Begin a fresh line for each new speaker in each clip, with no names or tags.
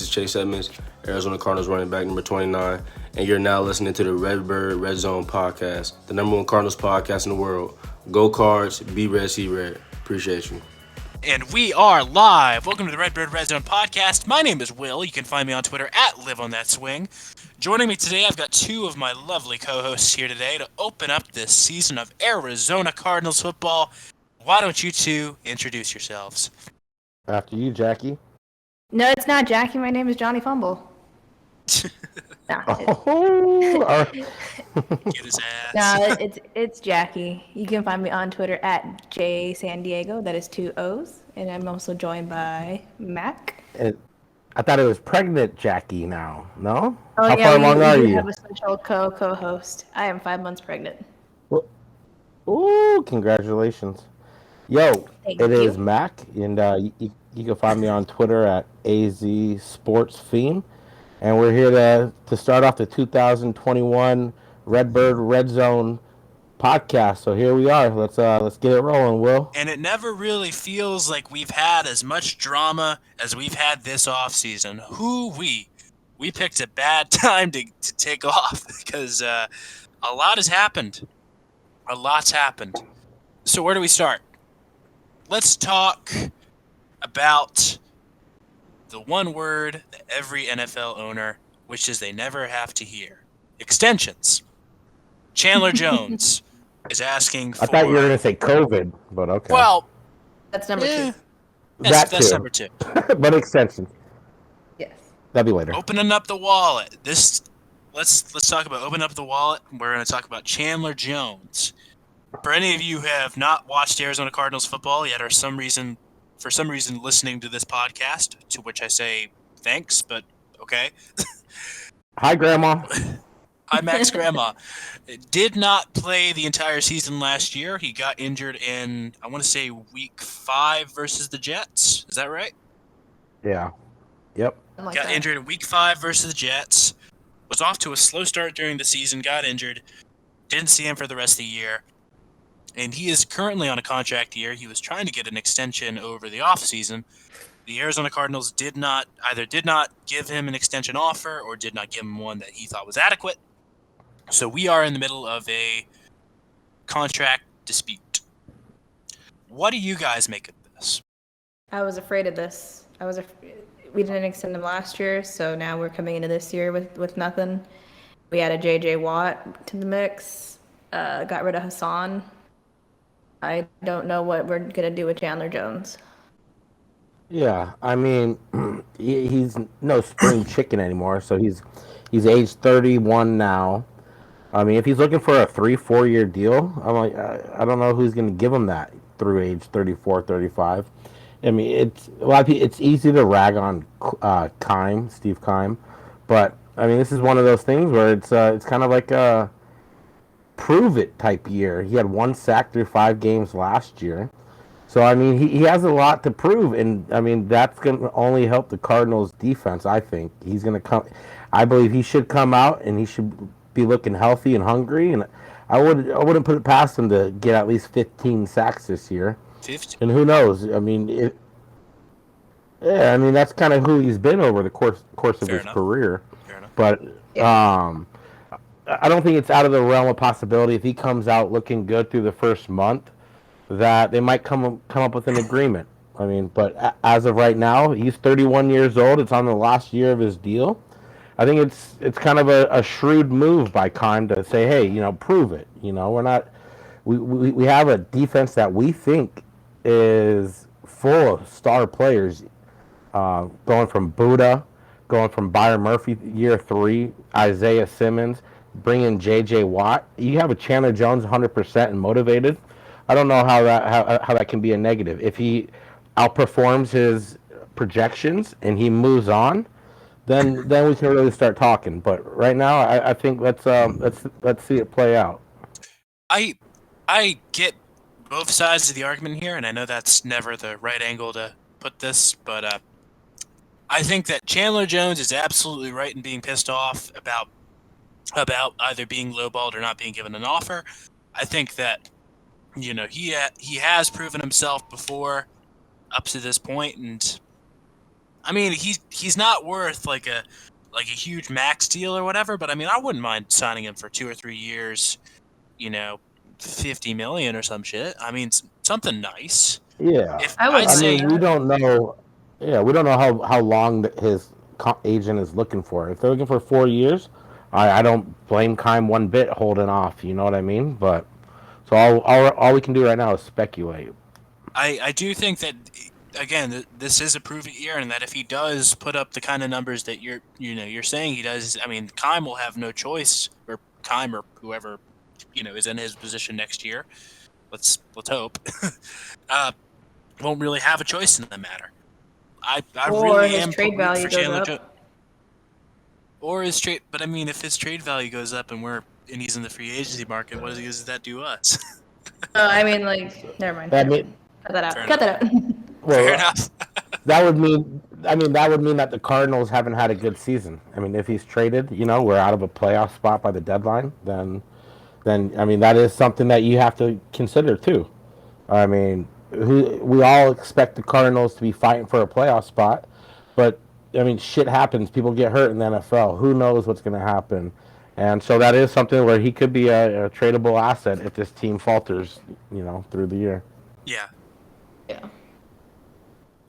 is Chase Edmonds, Arizona Cardinals running back number 29, and you're now listening to the Redbird Redzone podcast, the number one Cardinals podcast in the world. Go Cards, be red, see red. Appreciate you.
And we are live. Welcome to the Redbird Redzone podcast. My name is Will. You can find me on Twitter at LiveOnThatSwing. Joining me today, I've got two of my lovely co-hosts here today to open up this season of Arizona Cardinals football. Why don't you two introduce yourselves?
After you, Jackie.
No, it's not Jackie. My name is Johnny Fumble.
Get his ass.
No, it's Jackie. You can find me on Twitter at JSanDiego. That is 2 O's. And I'm also joined by Mac.
I thought it was pregnant Jackie now. No?
Oh,
How
yeah,
far along are
we
you?
have a special co-host. I am 5 months pregnant.
Ooh, congratulations. Yo,
Thank
it
you.
is Mac, and you can find me on Twitter at AZSportsFiend. And we're here to start off the 2021 Redbird Redzone podcast. So here we are. Let's get it rolling, Will.
And it never really feels like we've had as much drama as we've had this offseason. We picked a bad time to take off because a lot has happened. A lot's happened. So where do we start? Let's talk about the one word that every NFL owner wishes they never have to hear. Extensions. Chandler Jones is asking for...
I thought you were going to say COVID, but okay.
Well...
That's number 2.
That's number 2.
But extensions.
Yes.
That'll be later.
Opening up the wallet. Let's talk about opening up the wallet. We're going to talk about Chandler Jones. For any of you who have not watched Arizona Cardinals football yet, or for some reason listening to this podcast, to which I say thanks, but okay.
Hi, Grandma.
Hi, Mac's grandma. Did not play the entire season last year. He got injured in, I want to say, week 5 versus the Jets. Is that right?
Yeah. Yep.
Got injured in week 5 versus the Jets. Was off to a slow start during the season. Got injured. Didn't see him for the rest of the year. And he is currently on a contract year. He was trying to get an extension over the offseason. The Arizona Cardinals did not give him an extension offer or did not give him one that he thought was adequate. So we are in the middle of a contract dispute. What do you guys make of this?
I was afraid of this. We didn't extend him last year, so now we're coming into this year with nothing. We added J.J. Watt to the mix. Got rid of Hassan. I don't know what we're going to do with Chandler Jones.
Yeah, I mean, he's no spring chicken anymore, so he's age 31 now. I mean, if he's looking for a 3-4 year deal, I'm like, I don't know who's going to give him that through age 34, 35. I mean, it's easy to rag on Steve Keim, but I mean, this is one of those things where it's kind of like a prove it type year. He had 1 sack through 5 games last year. So, I mean, he has a lot to prove, and, I mean, that's going to only help the Cardinals' defense, I think. He's going to come... I believe he should come out, and he should be looking healthy and hungry, and I wouldn't put it past him to get at least 15 sacks this year.
50?
And who knows? I mean, that's kind of who he's been over the course of his career.
Fair enough.
But, I don't think it's out of the realm of possibility if he comes out looking good through the first month that they might come up with an agreement. I mean, but as of right now, he's 31 years old. It's on the last year of his deal. I think it's kind of a shrewd move by Keim to say, hey, prove it. We're not we have a defense that we think is full of star players, going from Buddha, going from Byron Murphy year 3, Isaiah Simmons, bring in J.J. Watt. You have a Chandler Jones 100% and motivated. I don't know how that can be a negative. If he outperforms his projections and he moves on, then we can really start talking. But right now, I think let's see it play out.
I get both sides of the argument here, and I know that's never the right angle to put this, but I think that Chandler Jones is absolutely right in being pissed off about either being lowballed or not being given an offer. I think that he has proven himself before up to this point, and I mean, he's not worth like a huge max deal or whatever, but I mean, I wouldn't mind signing him for 2 or 3 years, you know, 50 million or some shit. I mean, something nice.
Yeah,
If
I would
I'd
I
like
say,
mean, we
that.
don't know. Yeah, we don't know how long his agent is looking for. If they're looking for 4 years, I don't blame Kime one bit holding off. You know what I mean? But so all we can do right now is speculate.
I do think that again, this is a prove it year, and that if he does put up the kind of numbers that you're saying he does, I mean, Kime will have no choice, or Kime or whoever is in his position next year. Let's hope. uh, won't really have a choice in the matter. I
Or
really
his
am
trade
rooting for
value goes
Chandler
up.
Jones. Or his trade, but I mean, if his trade value goes up and he's in the free agency market, what does that do us?
I mean, like, never mind.
I mean,
Cut that out.
Fair
Cut that out.
Fair
well,
enough.
that would mean. I mean, that would mean that the Cardinals haven't had a good season. I mean, if he's traded, we're out of a playoff spot by the deadline. Then I mean, that is something that you have to consider too. I mean, we all expect the Cardinals to be fighting for a playoff spot, but I mean, shit happens. People get hurt in the NFL. Who knows what's going to happen? And so that is something where he could be a tradable asset if this team falters, through the year.
Yeah.
Yeah.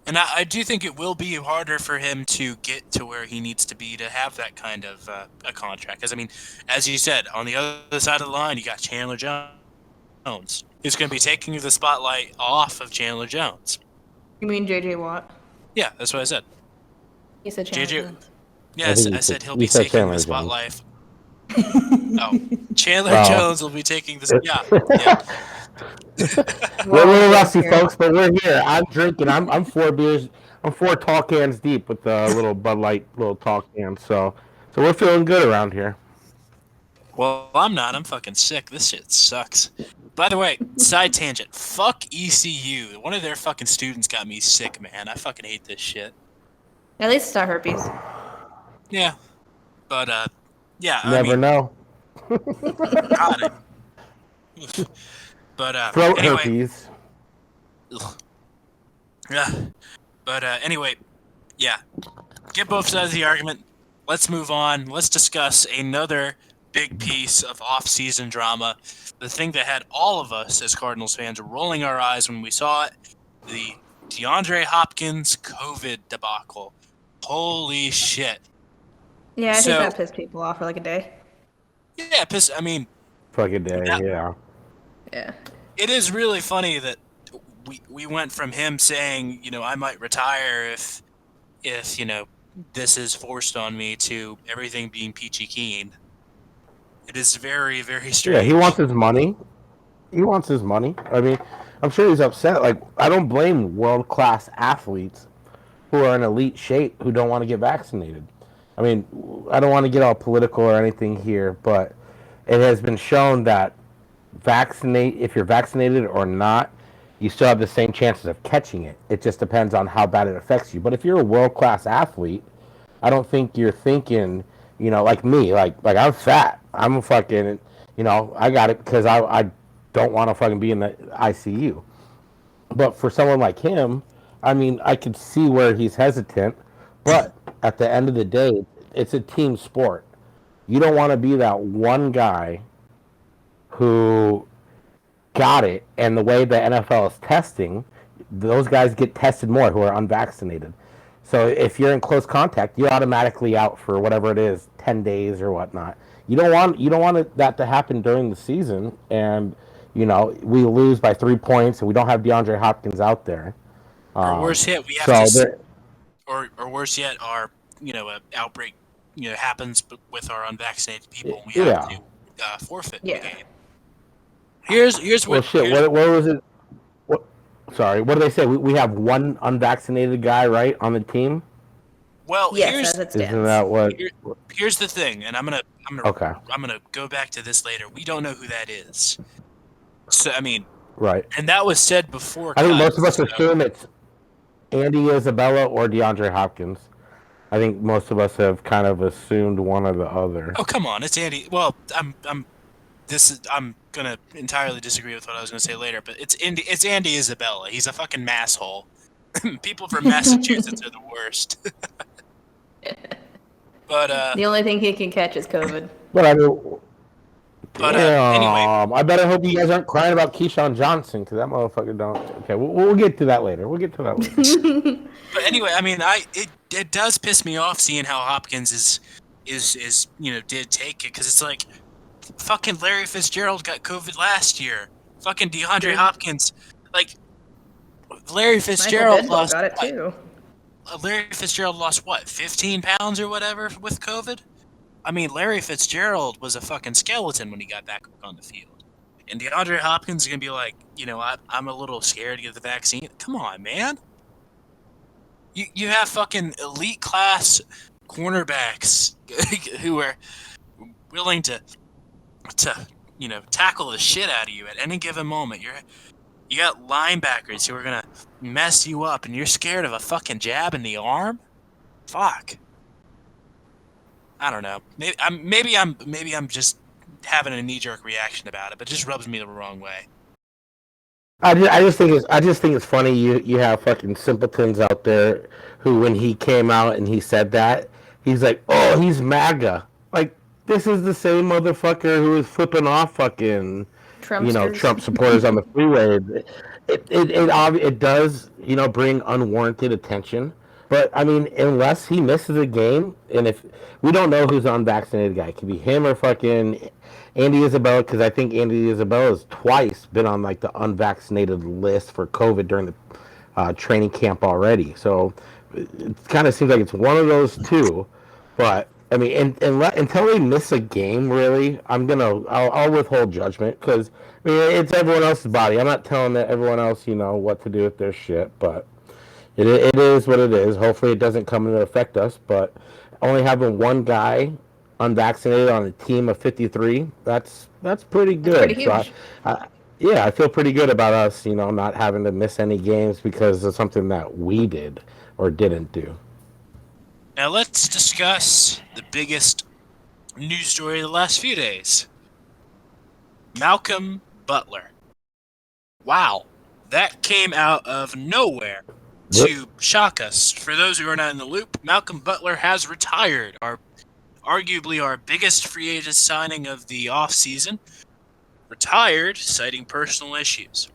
And I do think it will be harder for him to get to where he needs to be to have that kind of a contract. Because, I mean, as you said, on the other side of the line, you got Chandler Jones. Who's going to be taking the spotlight off of Chandler Jones.
You mean JJ Watt?
Yeah, that's what I said.
You said Chandler
JJ.
Jones.
Yeah, I said he'll
you
be
said
taking
Chandler
the
Jones.
spotlight. Oh, Chandler
Oh.
Jones will be taking this. Yeah.
We're a little rusty, folks, but we're here. I'm drinking. I'm 4 beers. I'm 4 tall cans deep with the little Bud Light little tall cans. So we're feeling good around here.
Well, I'm not. I'm fucking sick. This shit sucks. By the way, side tangent. Fuck ECU. One of their fucking students got me sick, man. I fucking hate this shit.
At least it's not herpes.
Yeah. But, yeah,
Never know.
God, but,
Throat
anyway.
herpes.
Ugh. Yeah. But, anyway, yeah. Get both sides of the argument. Let's move on. Let's discuss another big piece of off-season drama. The thing that had all of us as Cardinals fans rolling our eyes when we saw it. The DeAndre Hopkins COVID debacle. Holy shit.
Yeah, I think that pissed people off for like a day.
Yeah, I mean...
Fucking day, yeah.
Yeah.
It is really funny that we went from him saying, I might retire if this is forced on me, to everything being peachy keen. It is very, very strange.
Yeah, he wants his money. I mean, I'm sure he's upset. Like, I don't blame world-class athletes who are in elite shape who don't want to get vaccinated. I mean, I don't want to get all political or anything here, but it has been shown that if you're vaccinated or not, you still have the same chances of catching it. It just depends on how bad it affects you. But if you're a world-class athlete, I don't think you're thinking, like me, like I'm fat. I'm a fucking, I got it because I don't want to fucking be in the ICU. But for someone like him, I mean, I could see where he's hesitant. But at the end of the day, it's a team sport. You don't want to be that one guy who got it, and the way the NFL is testing, those guys get tested more who are unvaccinated. So if you're in close contact, you're automatically out for whatever it is, 10 days or whatnot. You don't want that to happen during the season, and we lose by 3 points, and we don't have DeAndre Hopkins out there.
Or worse yet, we have or worse yet, our an outbreak happens with our unvaccinated people. And we have to forfeit the game. Here's what.
Well, shit. What was it? Sorry, what do they say? We have one unvaccinated guy, right, on the team?
Well,
yes, as it stands.
Isn't that what?
Here's the thing, and I'm gonna go back to this later. We don't know who that is. So I mean,
right.
And that was said before.
I think most of us assume it's Andy Isabella or DeAndre Hopkins. I think most of us have kind of assumed one or the other.
Oh, come on, it's Andy. Well, I'm gonna entirely disagree with what I was gonna say later, but it's Andy Isabella. He's a fucking masshole. People from Massachusetts are the worst. But
The only thing he can catch is COVID.
But I mean,
anyway,
damn. I better hope you guys aren't crying about Keyshawn Johnson because that motherfucker don't. Okay, we'll get to that later. We'll get to that later.
but anyway, I mean, it does piss me off seeing how Hopkins is did take it, because it's like fucking Larry Fitzgerald got COVID last year. Fucking DeAndre Hopkins, like Larry Fitzgerald lost.
Got it too.
Larry Fitzgerald lost what, 15 pounds or whatever with COVID? I mean, Larry Fitzgerald was a fucking skeleton when he got back on the field. And DeAndre Hopkins is going to be like, I'm a little scared to get the vaccine. Come on, man. You have fucking elite class cornerbacks who are willing to tackle the shit out of you at any given moment. You got linebackers who are going to mess you up, and you're scared of a fucking jab in the arm? Fuck. I don't know. Maybe I'm just having a knee-jerk reaction about it, but it just rubs me the wrong way.
I just think it's funny you have fucking simpletons out there who, when he came out and he said that, he's like, oh, he's MAGA. Like, this is the same motherfucker who is flipping off fucking Trump supporters on the freeway. It does bring unwarranted attention. But I mean, unless he misses a game, and if we don't know who's the unvaccinated guy, it could be him or fucking Andy Isabella, because I think Andy Isabella has twice been on like the unvaccinated list for COVID during the training camp already. So it kind of seems like it's one of those two. But I mean, until they miss a game, really, I'll withhold judgment, because I mean, it's everyone else's body. I'm not telling everyone else what to do with their shit, but it is what it is. Hopefully, it doesn't come to affect us. But only having one guy unvaccinated on a team of 53, that's pretty good.
That's pretty huge.
So I feel pretty good about us, not having to miss any games because of something that we did or didn't do.
Now let's discuss the biggest news story of the last few days. Malcolm Butler. Wow, that came out of nowhere to shock us. For those who are not in the loop, Malcolm Butler has retired. Arguably our biggest free agent signing of the offseason. Retired, citing personal issues.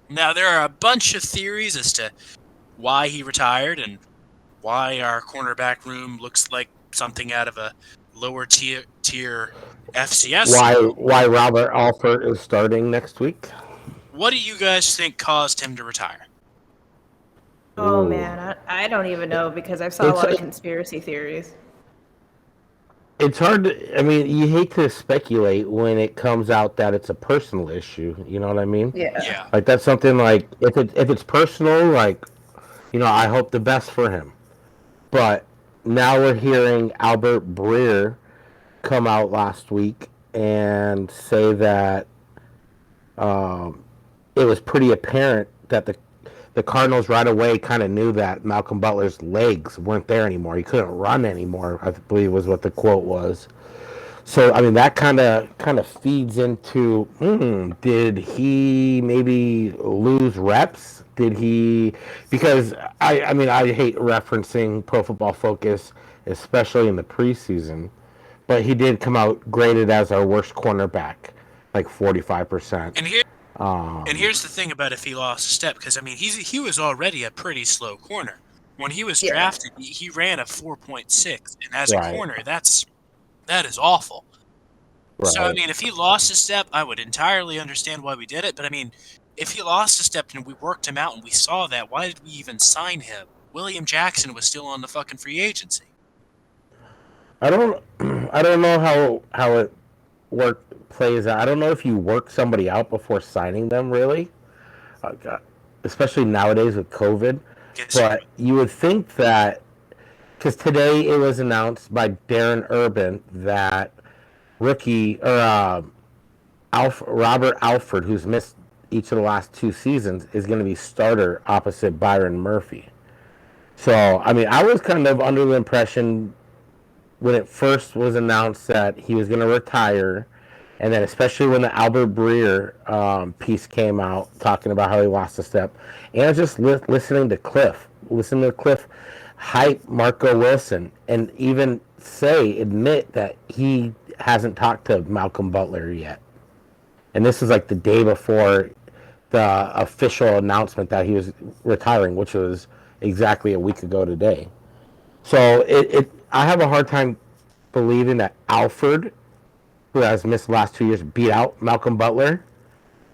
Now, there are a bunch of theories as to why he retired and why our cornerback room looks like something out of a lower tier FCS.
Why Robert Alford is starting next week?
What do you guys think caused him to retire?
Oh, man, I don't even know, because I've saw a lot of conspiracy theories.
It's hard to, I mean, you hate to speculate when it comes out that it's a personal issue, you know what I mean?
Yeah.
Like, that's something like, if it's personal, like, I hope the best for him. But now we're hearing Albert Breer come out last week and say that it was pretty apparent that the Cardinals right away kind of knew that Malcolm Butler's legs weren't there anymore. He couldn't run anymore, I believe was what the quote was. So, I mean, that kind of feeds into, did he maybe lose reps? Did he, because I hate referencing Pro Football Focus, especially in the preseason, but he did come out graded as our worst cornerback, like 45%.
And here's the thing about if he lost a step, because I mean he was already a pretty slow corner. When he was drafted, he ran a 4.6, and as a corner, that is awful. Right. So I mean, if he lost a step, I would entirely understand why we did it. But I mean, if he lost a step and we worked him out and we saw that, why did we even sign him? William Jackson was still on the fucking free agency.
I don't know how it plays out. I don't know if you work somebody out before signing them, really, especially nowadays with COVID. But you would think that, because today it was announced by Darren Urban that rookie Robert Alford, who's missed each of the last 2 seasons, is going to be starter opposite Byron Murphy. So, I mean, I was kind of under the impression when it first was announced that he was going to retire, And then especially when the Albert Breer piece came out talking about how he lost a step, and just listening to Cliff hype Marco Wilson, and even admit that he hasn't talked to Malcolm Butler yet. And this is like the day before the official announcement that he was retiring, which was exactly a week ago today. So I have a hard time believing that Alfred, who has missed the last 2 years, beat out Malcolm Butler.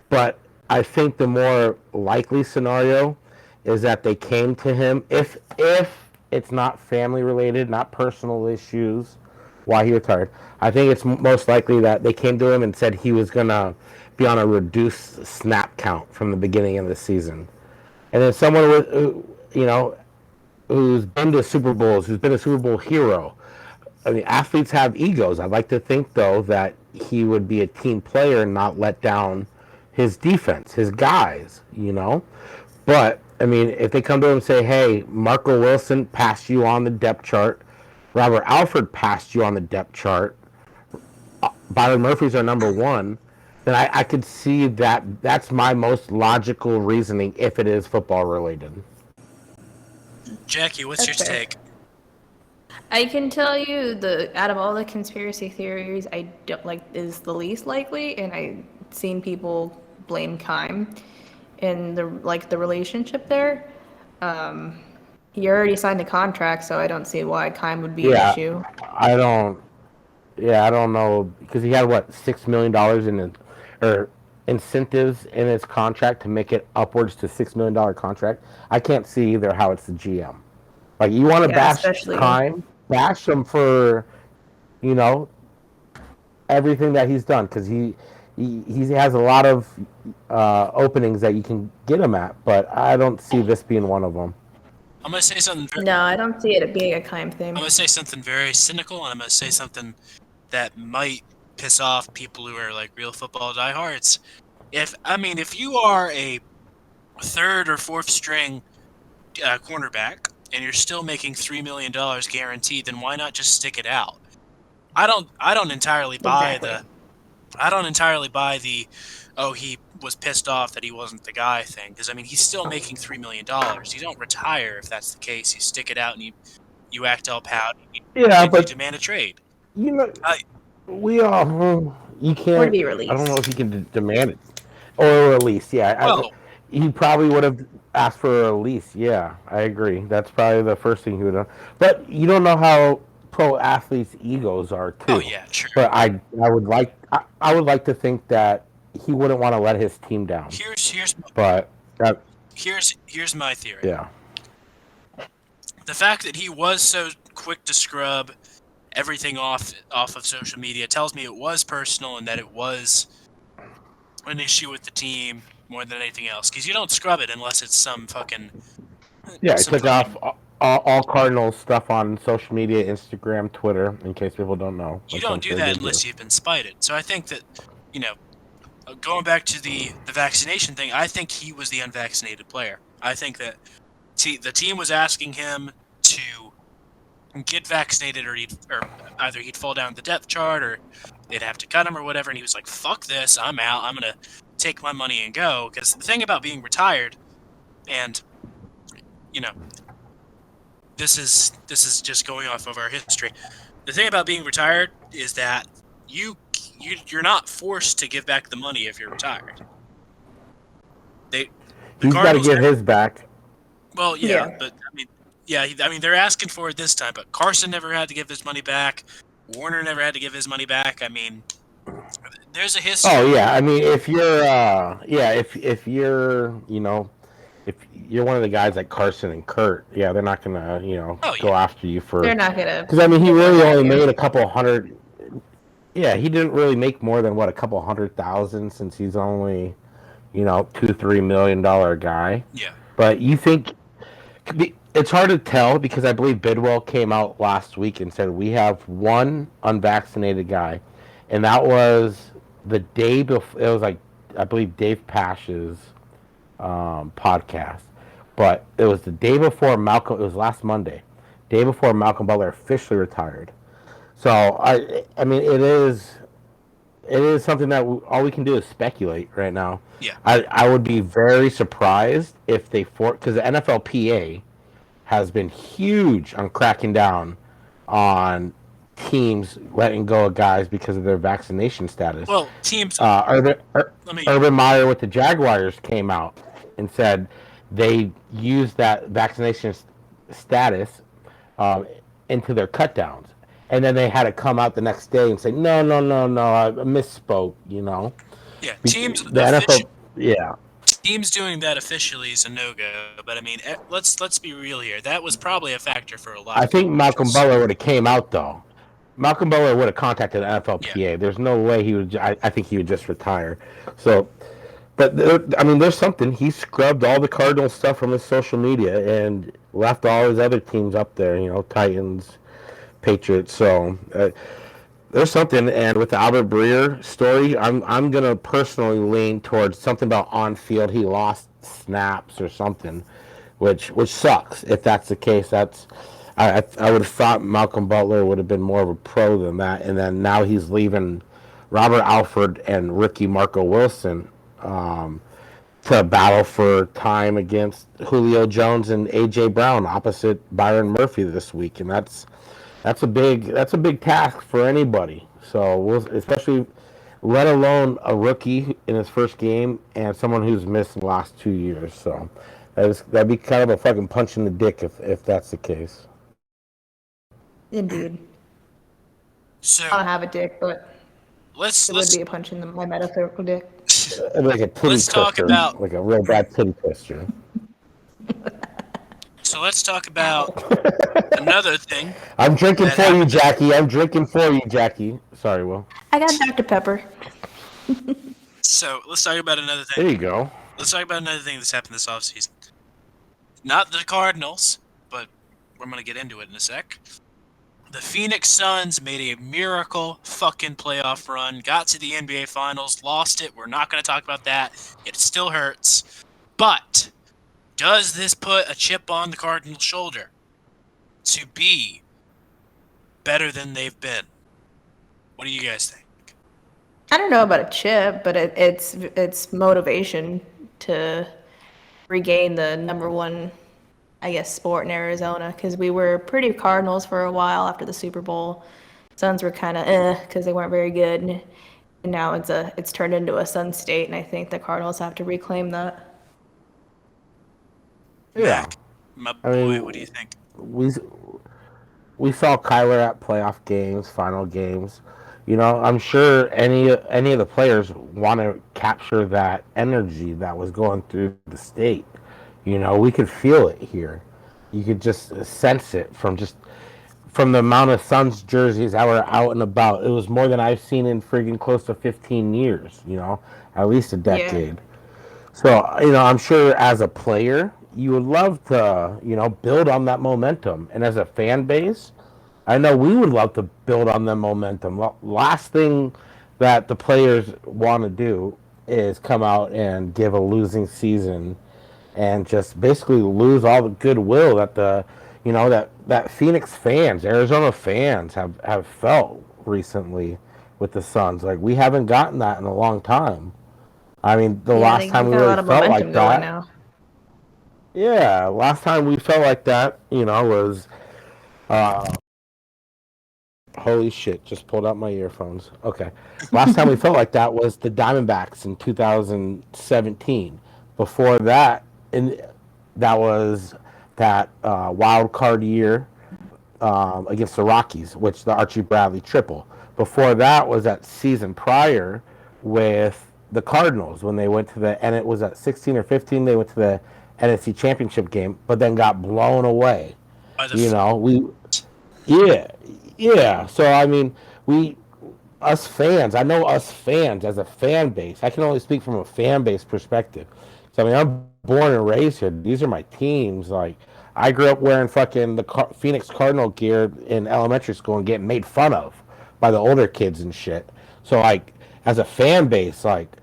But I think the more likely scenario is that they came to him, if it's not family related, not personal issues, why he retired. I think it's most likely that they came to him and said he was gonna be on a reduced snap count from the beginning of the season, and then someone with, who's been to Super Bowls, who's been a Super Bowl hero. I mean, athletes have egos. I'd like to think, though, that he would be a team player and not let down his defense, his guys, But, I mean, if they come to him and say, hey, Marco Wilson passed you on the depth chart, Robert Alford passed you on the depth chart, Byron Murphy's our number one, then I could see that that's my most logical reasoning if it is football related.
Jackie, what's your take?
I can tell you out of all the conspiracy theories, I don't like is the least likely, and I've seen people blame Keim in the relationship there. He already signed a contract, so I don't see why Keim would be an issue.
I don't know, because he had $6 million in incentives in his contract to make it upwards to $6 million contract. I can't see either how it's the GM. Like, you want to bash Keim, bash him for, everything that he's done, because he has a lot of openings that you can get him at, but I don't see this being one of them.
I'm going to say something.
No, I don't see it being a Keim thing.
I'm going to say something very cynical, and I'm going to say something that might piss off people who are like real football diehards. If you are a third or fourth string cornerback and you're still making $3 million guaranteed, then why not just stick it out? I don't entirely buy the he was pissed off that he wasn't the guy thing, because he's still making $3 million. You don't retire if that's the case. You stick it out and you act all pouty. But you demand a trade.
We all you can't.
Or be released.
I don't know if you can demand it or a release. Yeah, he probably would have asked for a release. Yeah, I agree. That's probably the first thing he would have done. But you don't know how pro athletes' egos are too.
Oh yeah, sure.
But I would like to think that he wouldn't want to let his team down.
Here's my theory.
Yeah.
The fact that he was so quick to scrub everything off of social media tells me it was personal, and that it was an issue with the team more than anything else. Because you don't scrub it unless it's some fucking...
Yeah, he took off all Cardinals stuff on social media, Instagram, Twitter, in case people don't know.
You don't do that unless you've been spited. So I think that, going back to the vaccination thing, I think he was the unvaccinated player. I think that the team was asking him to get vaccinated, or either he'd fall down the depth chart, or they'd have to cut him or whatever, and he was like, fuck this, I'm out, I'm going to take my money and go. Because the thing about being retired, and, this is just going off of our history, the thing about being retired is that you're not forced to give back the money if you're retired. He's
got to give his back.
Well, yeah, but they're asking for it this time. But Carson never had to give his money back. Warner never had to give his money back. There's a history.
Oh yeah, if you're if you're if you're one of the guys like Carson and Kurt, they're not gonna go after you for.
They're not gonna.
Because he really only made a couple hundred. Yeah, he didn't really make more than a couple $100,000, since he's only, $2-3 million guy.
Yeah.
But you think it's hard to tell, because I believe Bidwell came out last week and said we have one unvaccinated guy, and that was the day before. It was I believe Dave Pash's podcast, but it was the day before Malcolm. It was last Monday, day before Malcolm Butler officially retired. So it is it is something that all we can do is speculate right now.
Yeah.
I would be very surprised if they because the NFLPA has been huge on cracking down on teams letting go of guys because of their vaccination status.
Well, teams.
Urban Meyer with the Jaguars came out and said they used that vaccination status into their cutdowns. And then they had to come out the next day and say, no, I misspoke, you know.
Yeah, teams.
The NFL, yeah.
Teams doing that officially is a no-go. But I mean, let's be real here. That was probably a factor for a lot.
I think Malcolm Butler would have came out though. Malcolm Butler would have contacted the NFLPA. Yeah. There's no way he would. I think he would just retire. So, but there's something. He scrubbed all the Cardinals stuff from his social media and left all his other teams up there. You know, Titans, Patriots. So there's something. And with the Albert Breer story, I'm gonna personally lean towards something about on field. He lost snaps or something, which sucks. If that's the case, I would have thought Malcolm Butler would have been more of a pro than that, and then now he's leaving Robert Alford and rookie Marco Wilson to battle for time against Julio Jones and AJ Brown opposite Byron Murphy this week, and that's a big task for anybody. So especially let alone a rookie in his first game and someone who's missed the last 2 years. So that'd be kind of a fucking punch in the dick if that's the case.
Indeed.
So
I don't have a dick, but it would be a punch in my metaphorical dick.
Like a titty twister, like a real bad titty twister.
So let's talk about another thing.
I'm drinking for you, Jackie. Sorry, Will.
I got Dr. Pepper.
So let's talk about another thing.
There you go.
Let's talk about another thing that's happened this offseason. Not the Cardinals, but we're going to get into it in a sec. The Phoenix Suns made a miracle fucking playoff run, got to the NBA Finals, lost it. We're not going to talk about that. It still hurts. But does this put a chip on the Cardinals' shoulder to be better than they've been? What do you guys think?
I don't know about a chip, but it's motivation to regain the number one, I guess, sport in Arizona, because we were pretty Cardinals for a while after the Super Bowl. Suns were kind of because they weren't very good, and now it's turned into a Sun state, and I think the Cardinals have to reclaim that.
Yeah,
my boy, what do you think?
We saw Kyler at playoff games, final games. You know, I'm sure any of the players want to capture that energy that was going through the state. You know, we could feel it here. You could just sense it from the amount of Suns jerseys that were out and about. It was more than I've seen in friggin' close to 15 years, you know, at least a decade. Yeah. So, you know, I'm sure as a player, you would love to, you know, build on that momentum. And as a fan base, I know we would love to build on that momentum. Last thing that the players want to do is come out and give a losing season and just basically lose all the goodwill that that Phoenix fans, Arizona fans have felt recently with the Suns. Like, we haven't gotten that in a long time. I mean, last time we really felt like that. Now. Yeah, last time we felt like that, you know, was holy shit, just pulled out my earphones. Okay. Last time we felt like that was the Diamondbacks in 2017. Before that, that was that wild card year against the Rockies, which the Archie Bradley triple. Before that was that season prior with the Cardinals when they went to and it was at 16 or 15, they went to the NFC Championship game, but then got blown away. Yeah. So, I mean, us fans, I know us fans as a fan base, I can only speak from a fan base perspective. So, I mean, I'm born and raised here. These are my teams. Like, I grew up wearing fucking the Phoenix Cardinal gear in elementary school and getting made fun of by the older kids and shit. So, like, as a fan base, like,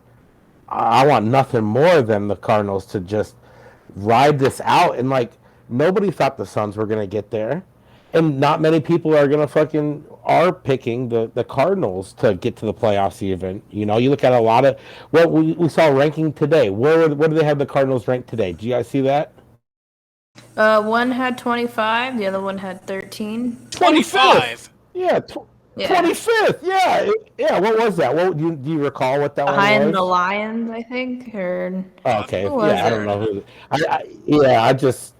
I want nothing more than the Cardinals to just ride this out. And, like, nobody thought the Suns were going to get there. And not many people are are picking the Cardinals to get to the playoffs even. You know, you look at a lot of what we saw ranking today. Where do they have the Cardinals ranked today? Do you guys see that?
One had 25, the other one had 13.
25.
Yeah,
Yeah.
25th. Yeah, yeah. What was that? What do you recall what that one
Behind
was?
the Lions, I think, or
Okay,
who was
yeah, I don't
it?
know who. Yeah, I just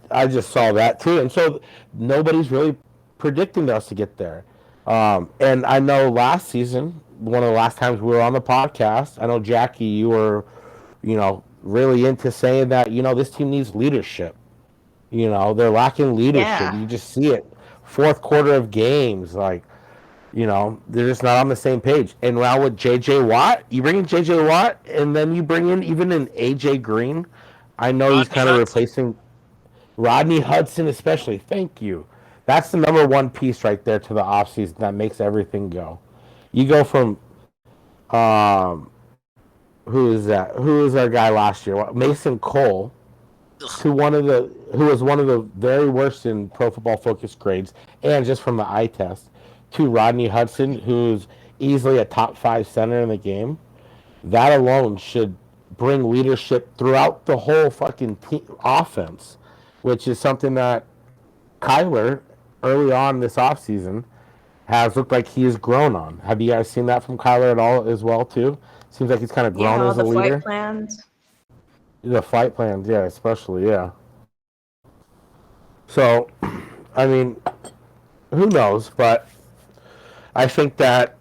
saw that too, and so nobody's really predicting us to get there. And I know last season, one of the last times we were on the podcast, I know Jackie, you were, really into saying that this team needs leadership. They're lacking leadership.
Yeah.
You just see it. Fourth quarter of games, like they're just not on the same page. And now with JJ Watt, you bring in JJ Watt, and then you bring in even an AJ Green. I know he's
Rodney
kind of
Hudson.
replacing Rodney Hudson, especially. Thank you. That's the number one piece right there to the offseason that makes everything go. You go from um, who is that? Who was our guy last year? Mason Cole to who was one of the very worst in Pro Football Focus grades, and just from the eye test, to Rodney Hudson, who's easily a top 5 center in the game. That alone should bring leadership throughout the whole fucking offense, which is something that Kyler early on this offseason has looked like he has grown on. Have you guys seen that from Kyler at all as well too? Seems like he's kind of grown
Yeah, all
as a
the
leader.
flight plans.
The flight plans, yeah, especially, yeah. So, I mean, who knows? But I think that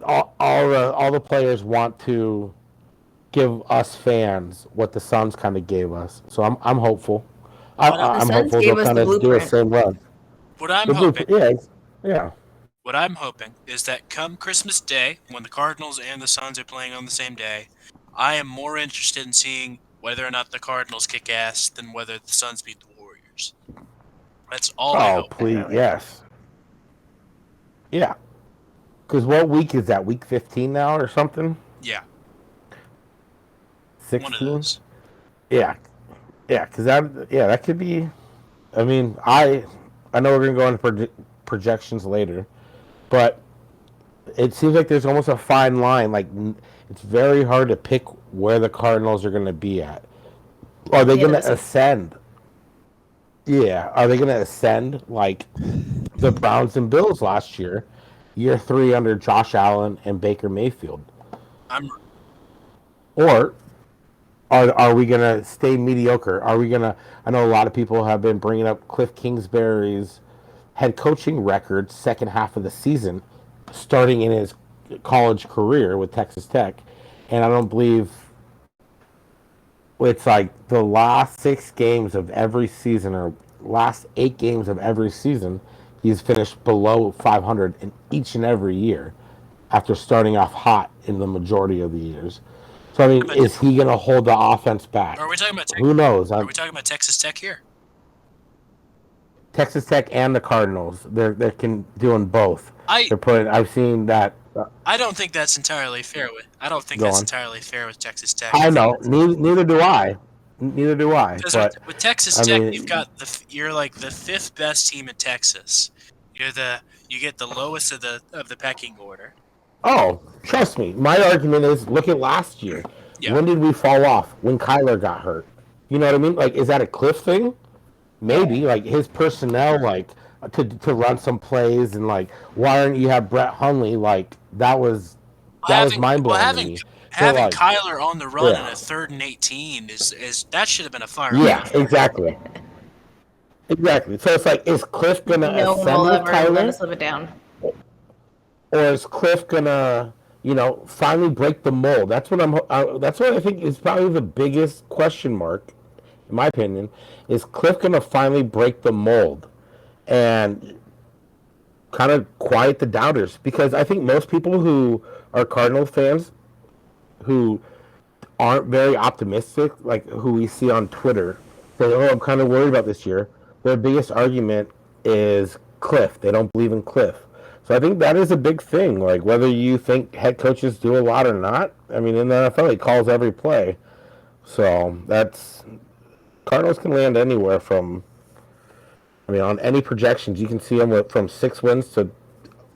all the players want to give us fans what the Suns kind of gave us. So I'm hopeful.
The
I'm
Suns
hopeful
gave
they'll
us
kind
the
of do a
blueprint.
same run.
What I'm
The
hoping,
blueprint, yeah.
what I'm hoping is that come Christmas Day, when the Cardinals and the Suns are playing on the same day, I am more interested in seeing whether or not the Cardinals kick ass than whether the Suns beat the Warriors. That's all I
Oh,
hope.
please,
Definitely.
yes. Yeah. Because what week is that? Week 15 now or something?
Yeah,
16?
one of those.
Yeah. Yeah, because that could be. I mean, I know we're going to go into projections later, but it seems like there's almost a fine line. Like, it's very hard to pick where the Cardinals are going to be at. Are they
The end
going
of the
to
season.
ascend? Yeah. Are they going to ascend like the Browns and Bills last year, year 3 under Josh Allen and Baker Mayfield?
I'm
Or are we going to stay mediocre? Are we going to? I know a lot of people have been bringing up Cliff Kingsbury's head coaching record second half of the season, starting in his college career with Texas Tech, and I don't believe it's like the last 6 games of every season or last 8 games of every season, he's finished below 500 in each and every year after starting off hot in the majority of the years. So, I mean, is he going to hold the offense back?
Are we talking about
Who knows?
Are we talking about Texas Tech here?
Texas Tech and the Cardinals, they're doing both. I've seen that.
I don't think that's entirely fair. I don't think
Go
that's
on.
entirely fair with Texas Tech.
I know. Neither do I. Neither do I.
Because
But
with Texas
I
Tech,
mean,
you're like the 5th best team in Texas. You get the lowest of the pecking order.
oh, trust me. My argument is, look at last year.
Yeah.
When did we fall off? When Kyler got hurt. You know what I mean? Like, is that a Cliff thing? Maybe. Like, his personnel, like, to run some plays, and like, why aren't you have Brett Hundley? Like, that was mind blowing to me.
Having
like,
Kyler on the run in
yeah.
a 3rd and 18 is that should have been a fire.
Yeah, exactly. Exactly. So it's like, is Cliff gonna
No one
ascend
will
with
ever let
Kyler,
us live it down.
or is Cliff gonna, finally break the mold? That's what that's what I think is probably the biggest question mark, in my opinion. Is Cliff gonna finally break the mold and kind of quiet the doubters? Because I think most people who are Cardinal fans, who aren't very optimistic, like who we see on Twitter, say, "Oh, I'm kind of worried about this year." Their biggest argument is Cliff. They don't believe in Cliff. So I think that is a big thing. Like, whether you think head coaches do a lot or not, I mean, in the NFL, he calls every play. So Cardinals can land anywhere from, I mean, on any projections, you can see them from 6 wins to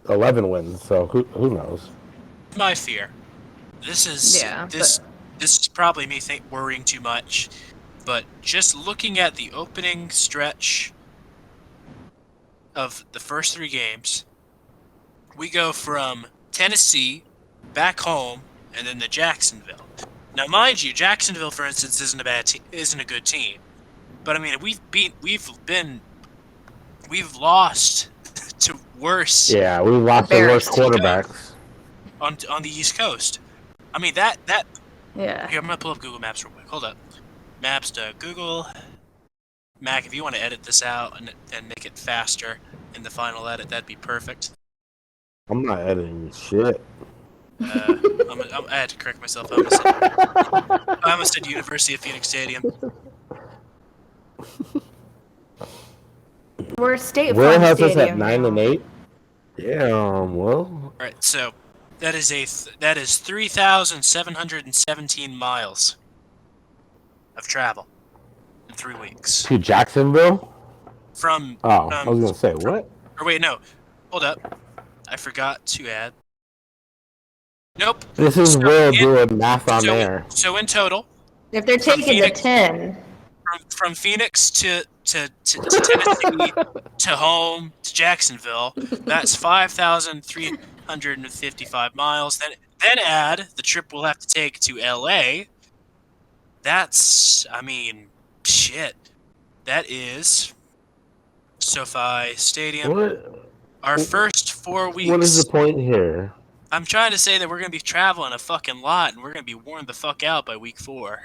11 wins, so who knows?
My fear. This is this is probably me worrying too much, but just looking at the opening stretch of the first 3 games, we go from Tennessee back home and then to Jacksonville. Now, mind you, Jacksonville, for instance, isn't a good team, but I mean we've lost to worse.
Yeah, we lost the worst quarterbacks
on the East Coast. I mean that.
Yeah.
Here, I'm gonna pull up Google Maps real quick. Hold up. Maps to Google. Mac, if you want to edit this out and make it faster in the final edit, that'd be perfect.
I'm not editing shit.
I had to correct myself. I almost said University of Phoenix Stadium.
We're State
Will
Farm
has us
Stadium
at 9 and
now.
8. Yeah, well.
All right, so that is 3,717 miles of travel in 3 weeks.
To Jacksonville?
From
I was gonna say what?
Or wait, no, hold up, I forgot to add. Nope.
This is Will doing math on there.
So in total,
if they're taking the 10,
from Phoenix to Tennessee to home to Jacksonville, that's 5,355 miles. Then add the trip we'll have to take to LA. That's, I mean, shit. That is SoFi Stadium. Our first 4 weeks.
What is the point here?
I'm trying to say that we're going to be traveling a fucking lot, and we're going to be worn the fuck out by week 4.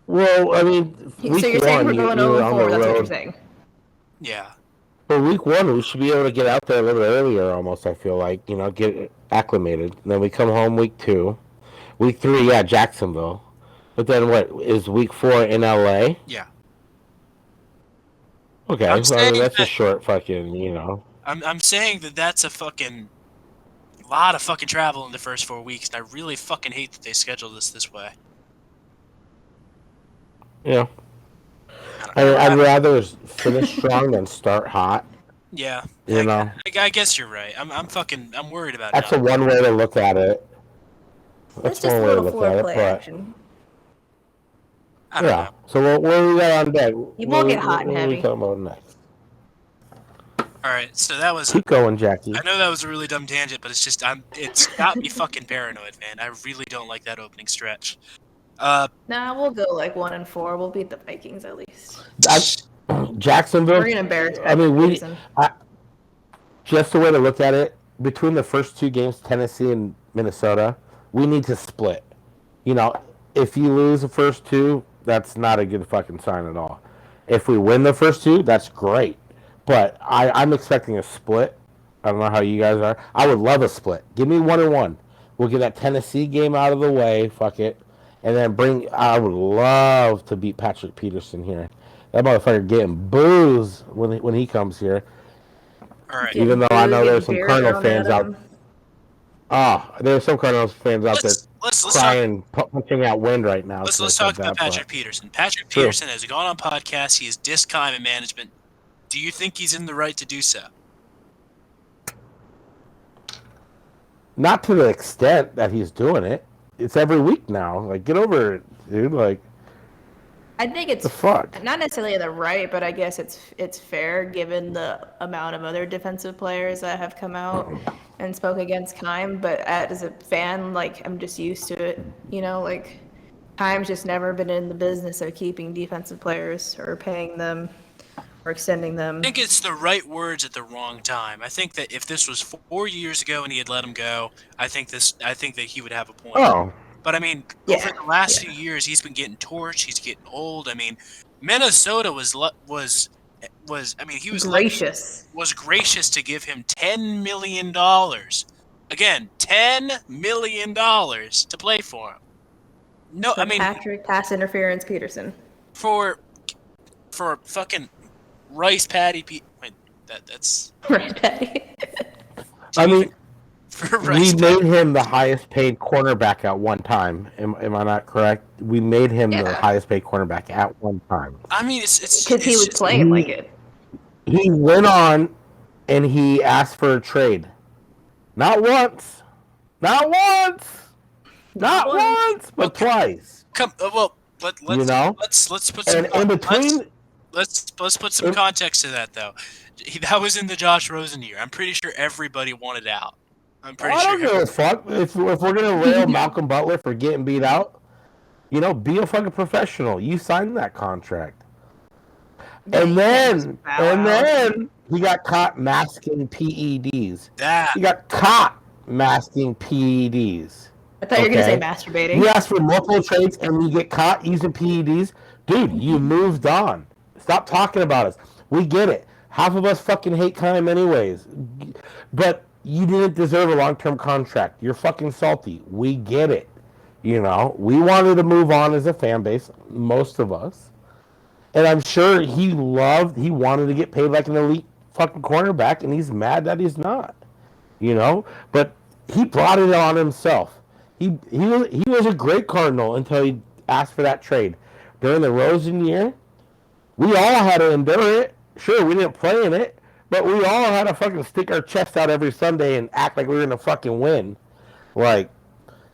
Well, I mean, week
so you're saying we're going 0-4, that's what you're saying?
Yeah.
For week 1, we should be able to get out there a little bit earlier almost, I feel like, get acclimated. And then we come home week 2. Week 3, yeah, Jacksonville. But then what, is week 4 in LA?
Yeah.
Okay, well, that's a short fucking,
I'm saying that that's a fucking lot of fucking travel in the first 4 weeks, and I really fucking hate that they scheduled this way.
Yeah. I'd rather finish strong than start hot.
Yeah.
I
guess you're right. I'm worried about it.
That's one way to look at it.
That's one way to look at it, but action.
I don't know.
So what do we got on deck?
You won't get hot and heavy.
What are we talking about next?
All right, so that was.
Keep going, Jackie.
I know that was a really dumb tangent, but it's got me fucking paranoid, man. I really don't like that opening stretch.
Nah, we'll go like 1-4. We'll beat the Vikings at least.
Jacksonville.
We're gonna embarrass.
I mean, just the way to look at it, between the first 2 games, Tennessee and Minnesota, we need to split. If you lose the first 2, that's not a good fucking sign at all. If we win the first 2, that's great. But I'm expecting a split. I don't know how you guys are. I would love a split. Give me 1-1. We'll get that Tennessee game out of the way. Fuck it. And then I would love to beat Patrick Peterson here. That motherfucker getting booze when he comes here.
All right.
Even though I know there's some Cardinals fans out. There's some Cardinals fans out there crying, punching out wind right now.
Let's talk about Patrick Peterson. Patrick Peterson has gone on podcasts. He has dissed Kime management. Do you think he's in the right to do so?
Not to the extent that he's doing it. It's every week now. Like, get over it, dude. Like,
I think it's
the fuck.
Not necessarily the right, but I guess it's fair given the amount of other defensive players that have come out and spoke against Kime. But as a fan, like, I'm just used to it. Like, Kime's just never been in the business of keeping defensive players or paying them or extending them.
I think it's the right words at the wrong time. I think that if this was 4 years ago and he had let him go, I think that he would have a point.
Oh.
But I mean, over the last few years, he's been getting torched. He's getting old. I mean, Minnesota was
gracious.
Was gracious to give him $10 million. Again, $10 million to play for him. No,
I mean Patrick pass interference Peterson
for fucking Rice Patty. Wait, that's
Rice Patty.
I mean, we made him the highest paid cornerback at one time. Am I not correct? We made him the highest paid cornerback at one time.
I mean, it's
because he was playing like it.
He went on and he asked for a trade. Not once. Not once. Not once, but twice.
Let's put some.
And in between,
let's put some context to that though. That was in the Josh Rosen year. I'm pretty sure everybody wanted out. I'm pretty sure.
I don't give a fuck if we're gonna rail Malcolm Butler for getting beat out. Be a fucking professional. You signed that contract. And then he got caught masking PEDs. He got caught masking PEDs.
I thought you were going to say masturbating.
You asked for multiple trades and you get caught using PEDs. Dude, you moved on. Stop talking about us. We get it. Half of us fucking hate Kime anyways. But you didn't deserve a long-term contract. You're fucking salty. We get it. We wanted to move on as a fan base, most of us. And I'm sure he wanted to get paid like an elite fucking cornerback, and he's mad that he's not. But he brought it on himself. He was a great Cardinal until he asked for that trade. During the Rosen year, we all had to endure it. Sure, we didn't play in it, but we all had to fucking stick our chest out every Sunday and act like we were going to fucking win. Like,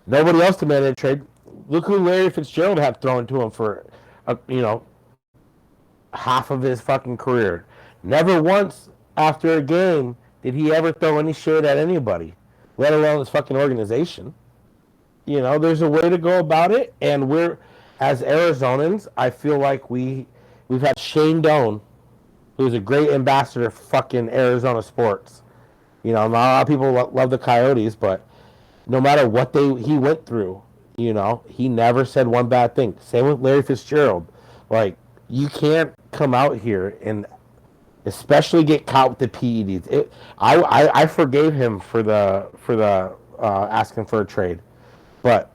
nobody else demanded a trade. Look who Larry Fitzgerald had thrown to him for, half of his fucking career. Never once after a game did he ever throw any shade at anybody, let alone his fucking organization. There's a way to go about it, and we're, as Arizonans, I feel like we've had Shane Doan, who's a great ambassador for fucking Arizona sports. Not a lot of people love the Coyotes, but no matter what he went through, he never said one bad thing. Same with Larry Fitzgerald. Like, you can't come out here and especially get caught with the PEDs. I forgave him for the asking for a trade, but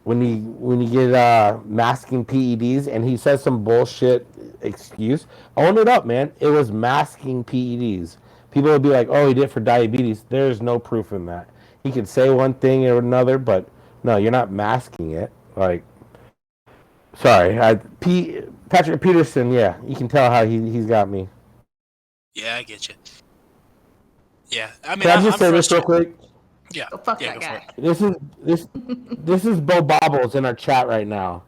when you get masking PEDs and he says some bullshit excuse, own it up, man. It was masking PEDs. People would be like, "Oh, he did it for diabetes." There's no proof in that. He could say one thing or another, but no, you're not masking it. Like, sorry, Patrick Peterson. Yeah, you can tell how he's got me.
Yeah, I get you. Yeah, I mean,
can I just say this real quick?
Yeah,
fuck that guy.
This is Bo Bobbles in our chat right now.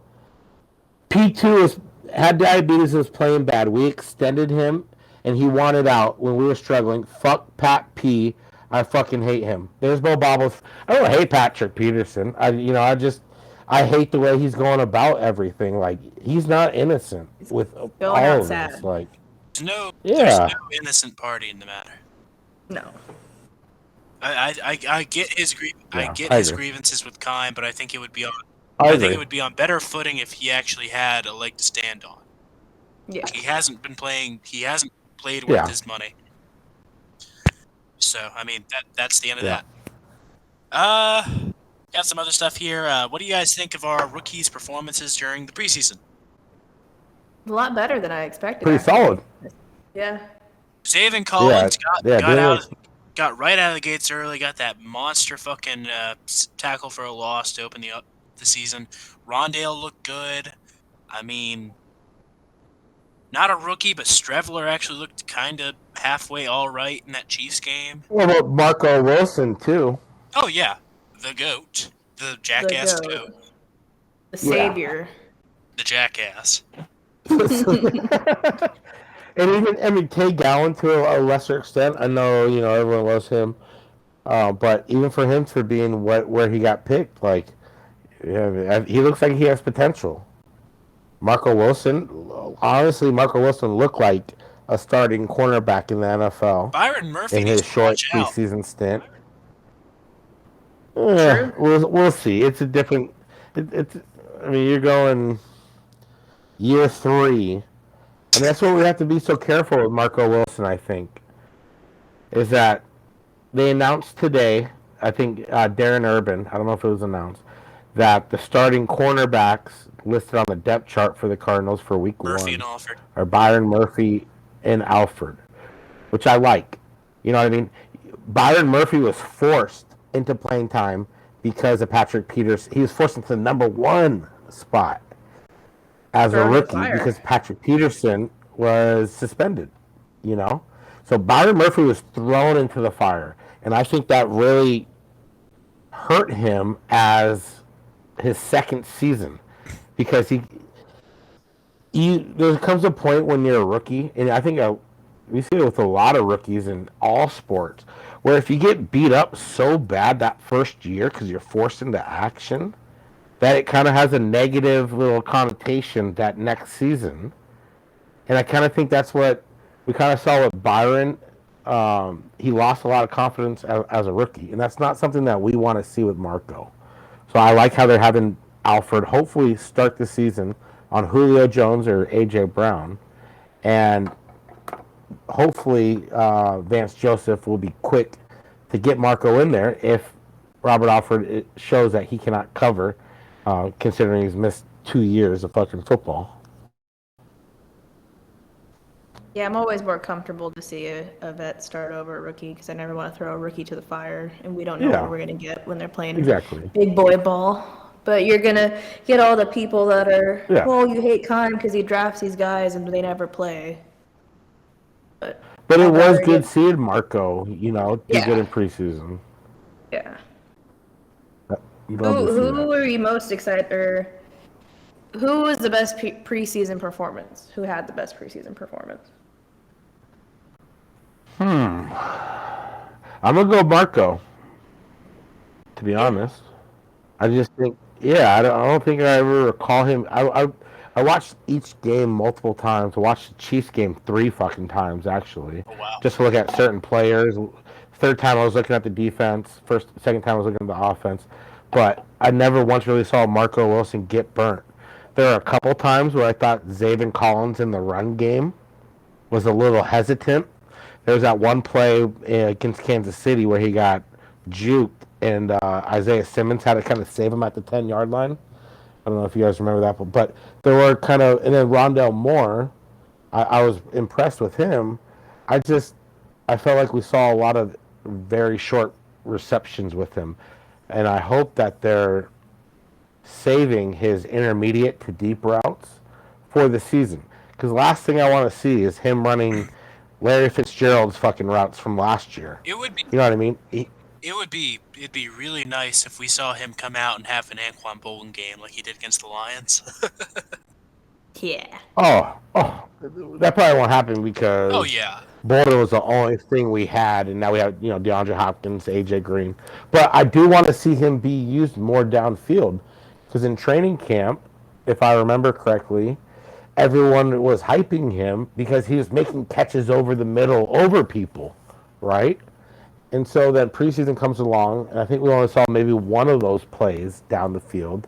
P2 had diabetes and was playing bad. We extended him, and he wanted out when we were struggling. Fuck Pat P. I fucking hate him. There's Bo Bobbles. I don't hate Patrick Peterson. I hate the way he's going about everything. Like, he's not innocent with all of this. Like,
there's no innocent party in the matter.
No.
I get his grievances with Kime, but I think it would be on think it would be on better footing if he actually had a leg to stand on.
Yeah.
He hasn't been playing. He hasn't played with his money. So I mean that's the end of that. Got some other stuff here. What do you guys think of our rookies' performances during the preseason?
A lot better than I expected.
Pretty solid.
Yeah.
Zaven Collins got right out of the gates early. Got that monster fucking tackle for a loss to open the season. Rondale looked good. I mean, not a rookie, but Strevler actually looked kind of halfway all right in that Chiefs game.
What about Marco Wilson too?
Oh yeah, the goat, the jackass goat,
the savior,
the jackass.
And even Tay Gowan to a lesser extent. I know everyone loves him, but even for him for being where he got picked, like, he looks like he has potential. Marco Wilson looked like a starting cornerback in the NFL.
Byron Murphy
in his short preseason stint.
True.
We'll see. It's a different. You're going year 3. And that's what we have to be so careful with Marco Wilson, I think, is that they announced today, I think Darren Urban, I don't know if it was announced, that the starting cornerbacks listed on the depth chart for the Cardinals for week 1 are Byron Murphy and Alford, which I like. You know what I mean? Byron Murphy was forced into playing time because of Patrick Peters. He was forced into the number 1 spot as a rookie because Patrick Peterson was suspended, So Byron Murphy was thrown into the fire, and I think that really hurt him as his second season because there comes a point when you're a rookie, and I think we see it with a lot of rookies in all sports, where if you get beat up so bad that first year because you're forced into action, that it kind of has a negative little connotation that next season. And I kind of think that's what we kind of saw with Byron. He lost a lot of confidence as a rookie, and that's not something that we want to see with Marco. So I like how they're having Alfred hopefully start the season on Julio Jones or A.J. Brown, and hopefully Vance Joseph will be quick to get Marco in there if Robert Alfred shows that he cannot cover, considering he's missed 2 years of fucking football.
Yeah, I'm always more comfortable to see a vet start over a rookie because I never want to throw a rookie to the fire, and we don't know what we're going to get when they're playing big boy ball. But you're going to get all the people that are, well, you hate Khan because he drafts these guys and they never play. But
it was good seeing Marco, do good in preseason.
Yeah.
Who
are you most excited, or who was the best preseason performance? Who had the best preseason performance?
I'm going to go Marco, to be honest. I just think, I don't think I ever recall him. I watched each game multiple times. I watched the Chiefs game 3 fucking times, actually.
Oh, wow.
Just to look at certain players. Third time I was looking at the defense. Second time I was looking at the offense. But I never once really saw Marco Wilson get burnt. There are a couple times where I thought Zaven Collins in the run game was a little hesitant. There was that one play against Kansas City where he got juked, and Isaiah Simmons had to kind of save him at the 10-yard line. I don't know if you guys remember that, but there were and then Rondell Moore, I was impressed with him. I felt like we saw a lot of very short receptions with him, and I hope that they're saving his intermediate to deep routes for the season. Because the last thing I want to see is him running Larry Fitzgerald's fucking routes from last year.
It would be.
You know what I mean?
It'd be really nice if we saw him come out and have an Anquan Bolden game like he did against the Lions.
Yeah.
Oh, that probably won't happen because Bolden was the only thing we had, and now we have DeAndre Hopkins, AJ Green. But I do want to see him be used more downfield because in training camp, if I remember correctly, everyone was hyping him because he was making catches over the middle over people, right? And so then preseason comes along, and I think we only saw maybe one of those plays down the field.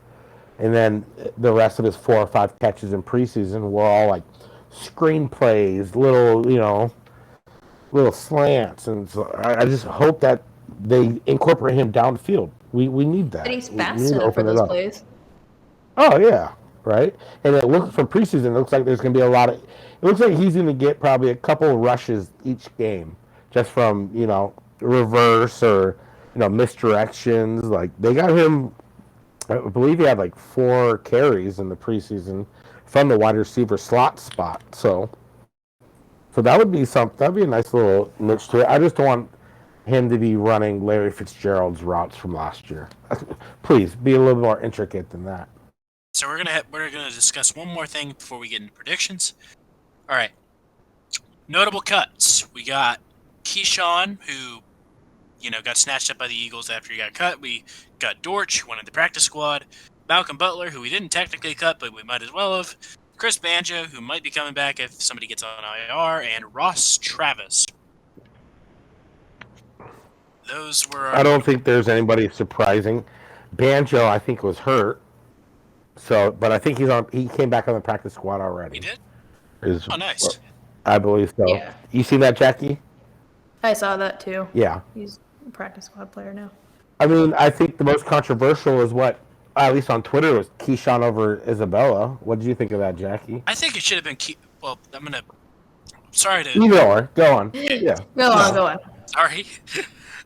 And then the rest of his 4 or 5 catches in preseason were all like screen plays, little slants. And so I just hope that they incorporate him downfield. We need that.
But he's fast enough for those plays.
Oh, yeah, right? And it looks from preseason, it looks like there's going to be it looks like he's going to get probably a couple of rushes each game just from, reverse or misdirections. Like they got him, I believe he had like 4 carries in the preseason from the wide receiver slot spot. So that would be something. That'd be a nice little niche to it. I just don't want him to be running Larry Fitzgerald's routes from last year. Please be a little more intricate than that.
So we're gonna discuss one more thing before we get into predictions. All right, notable cuts. We got Keyshawn, who got snatched up by the Eagles after he got cut. We got Dortch, who went in the practice squad. Malcolm Butler, who we didn't technically cut, but we might as well have. Chris Banjo, who might be coming back if somebody gets on IR, and Ross Travis. Those were.
I don't think there's anybody surprising. Banjo, I think, was hurt. So, but I think he came back on the practice squad already.
He did?
Oh,
nice.
I believe so.
Yeah.
You seen that, Jackie?
I saw that too.
Yeah.
He's a practice squad player now.
I mean, I think the most controversial is what, at least on Twitter, was Keyshawn over Isabella. What did you think of that, Jackie?
I think it should have been Well, sorry to...
Either or. Go on. Yeah.
Go on.
Sorry.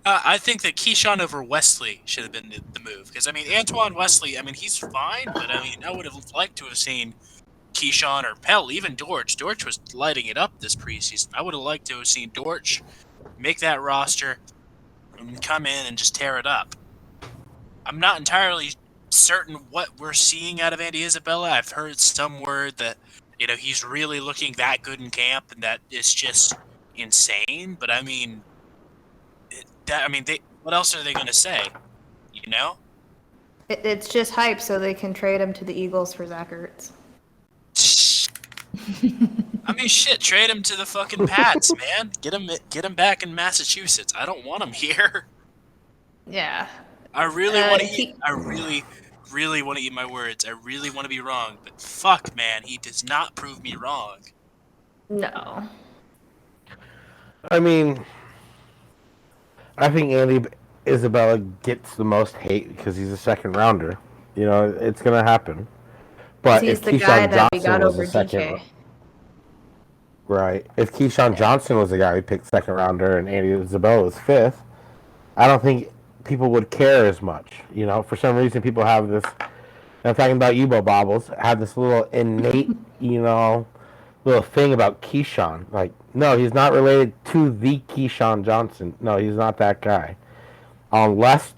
I think that Keyshawn over Wesley should have been the move. Because, Antoine Wesley, he's fine, but, I would have liked to have seen Keyshawn or hell, even Dortch. Dortch was lighting it up this preseason. I would have liked to have seen Dortch make that roster and come in and just tear it up. I'm not entirely certain what we're seeing out of Andy Isabella. I've heard some word that he's really looking that good in camp, and that it's just insane. But I mean, what else are they going to say?
It's just hype, so they can trade him to the Eagles for Zach Ertz.
I mean, shit, trade him to the fucking Pats, man. Get him back in Massachusetts. I don't want him here.
Yeah.
I really want to eat. I really want to eat my words. I really want to be wrong, but fuck, man, he does not prove me wrong.
No.
I mean, I think Andy Isabella gets the most hate because he's a second rounder. It's gonna happen. But
he's
if
the guy
Keyshawn
that we
Johnson
got
was
over
a second,
DK.
Right? If Keyshawn Johnson was the guy we picked second rounder and Andy Isabella was fifth, I don't think people would care as much. For some reason, people have this. I'm talking about you, Bo Bobbles. Have this little innate, little thing about Keyshawn. Like, no, he's not related to the Keyshawn Johnson. No, he's not that guy. On less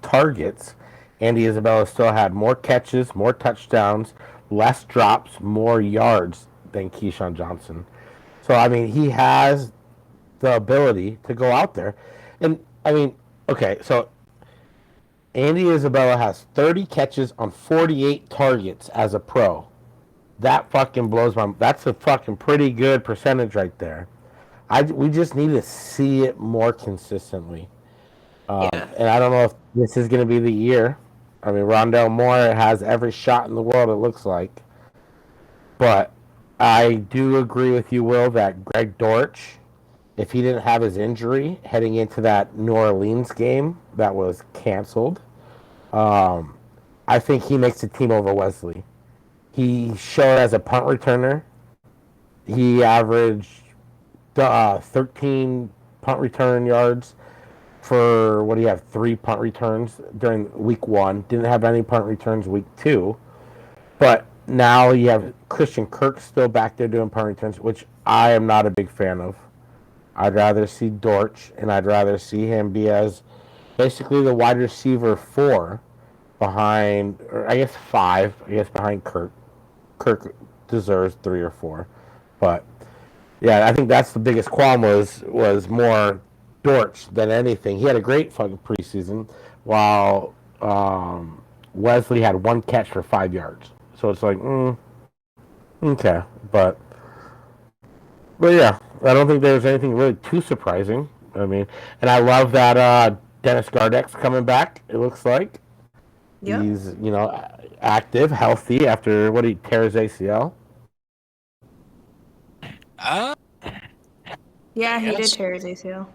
targets, Andy Isabella still had more catches, more touchdowns, less drops, more yards than Keyshawn Johnson. So, I mean, he has the ability to go out there. And, I mean, okay, so Andy Isabella has 30 catches on 48 targets as a pro. That fucking blows my... That's a fucking pretty good percentage right there. We just need to see it more consistently. And I don't know if this is going to be the year. I mean, Rondale Moore has every shot in the world, it looks like. But I do agree with you, Will, that Greg Dortch, if he didn't have his injury heading into that New Orleans game that was canceled, I think he makes the team over Wesley. He showed as a punt returner. He averaged 13 punt return yards for, what do you have, 3 punt returns during week 1. Didn't have any punt returns week 2. But now you have Christian Kirk still back there doing punt returns, which I am not a big fan of. I'd rather see Dortch, and I'd rather see him be as basically the wide receiver 4 behind, or I guess 5, behind Kirk. Kirk deserves 3 or 4. But, yeah, I think that's the biggest qualm was more Dortch than anything. He had a great fucking preseason, while Wesley had 1 catch for 5 yards. So it's like, okay. But yeah, I don't think there's anything really too surprising. I mean, and I love that Dennis Gardeck's coming back, it looks like. Yep. He's, active, healthy after he tears ACL.
Yeah, he did tear his ACL.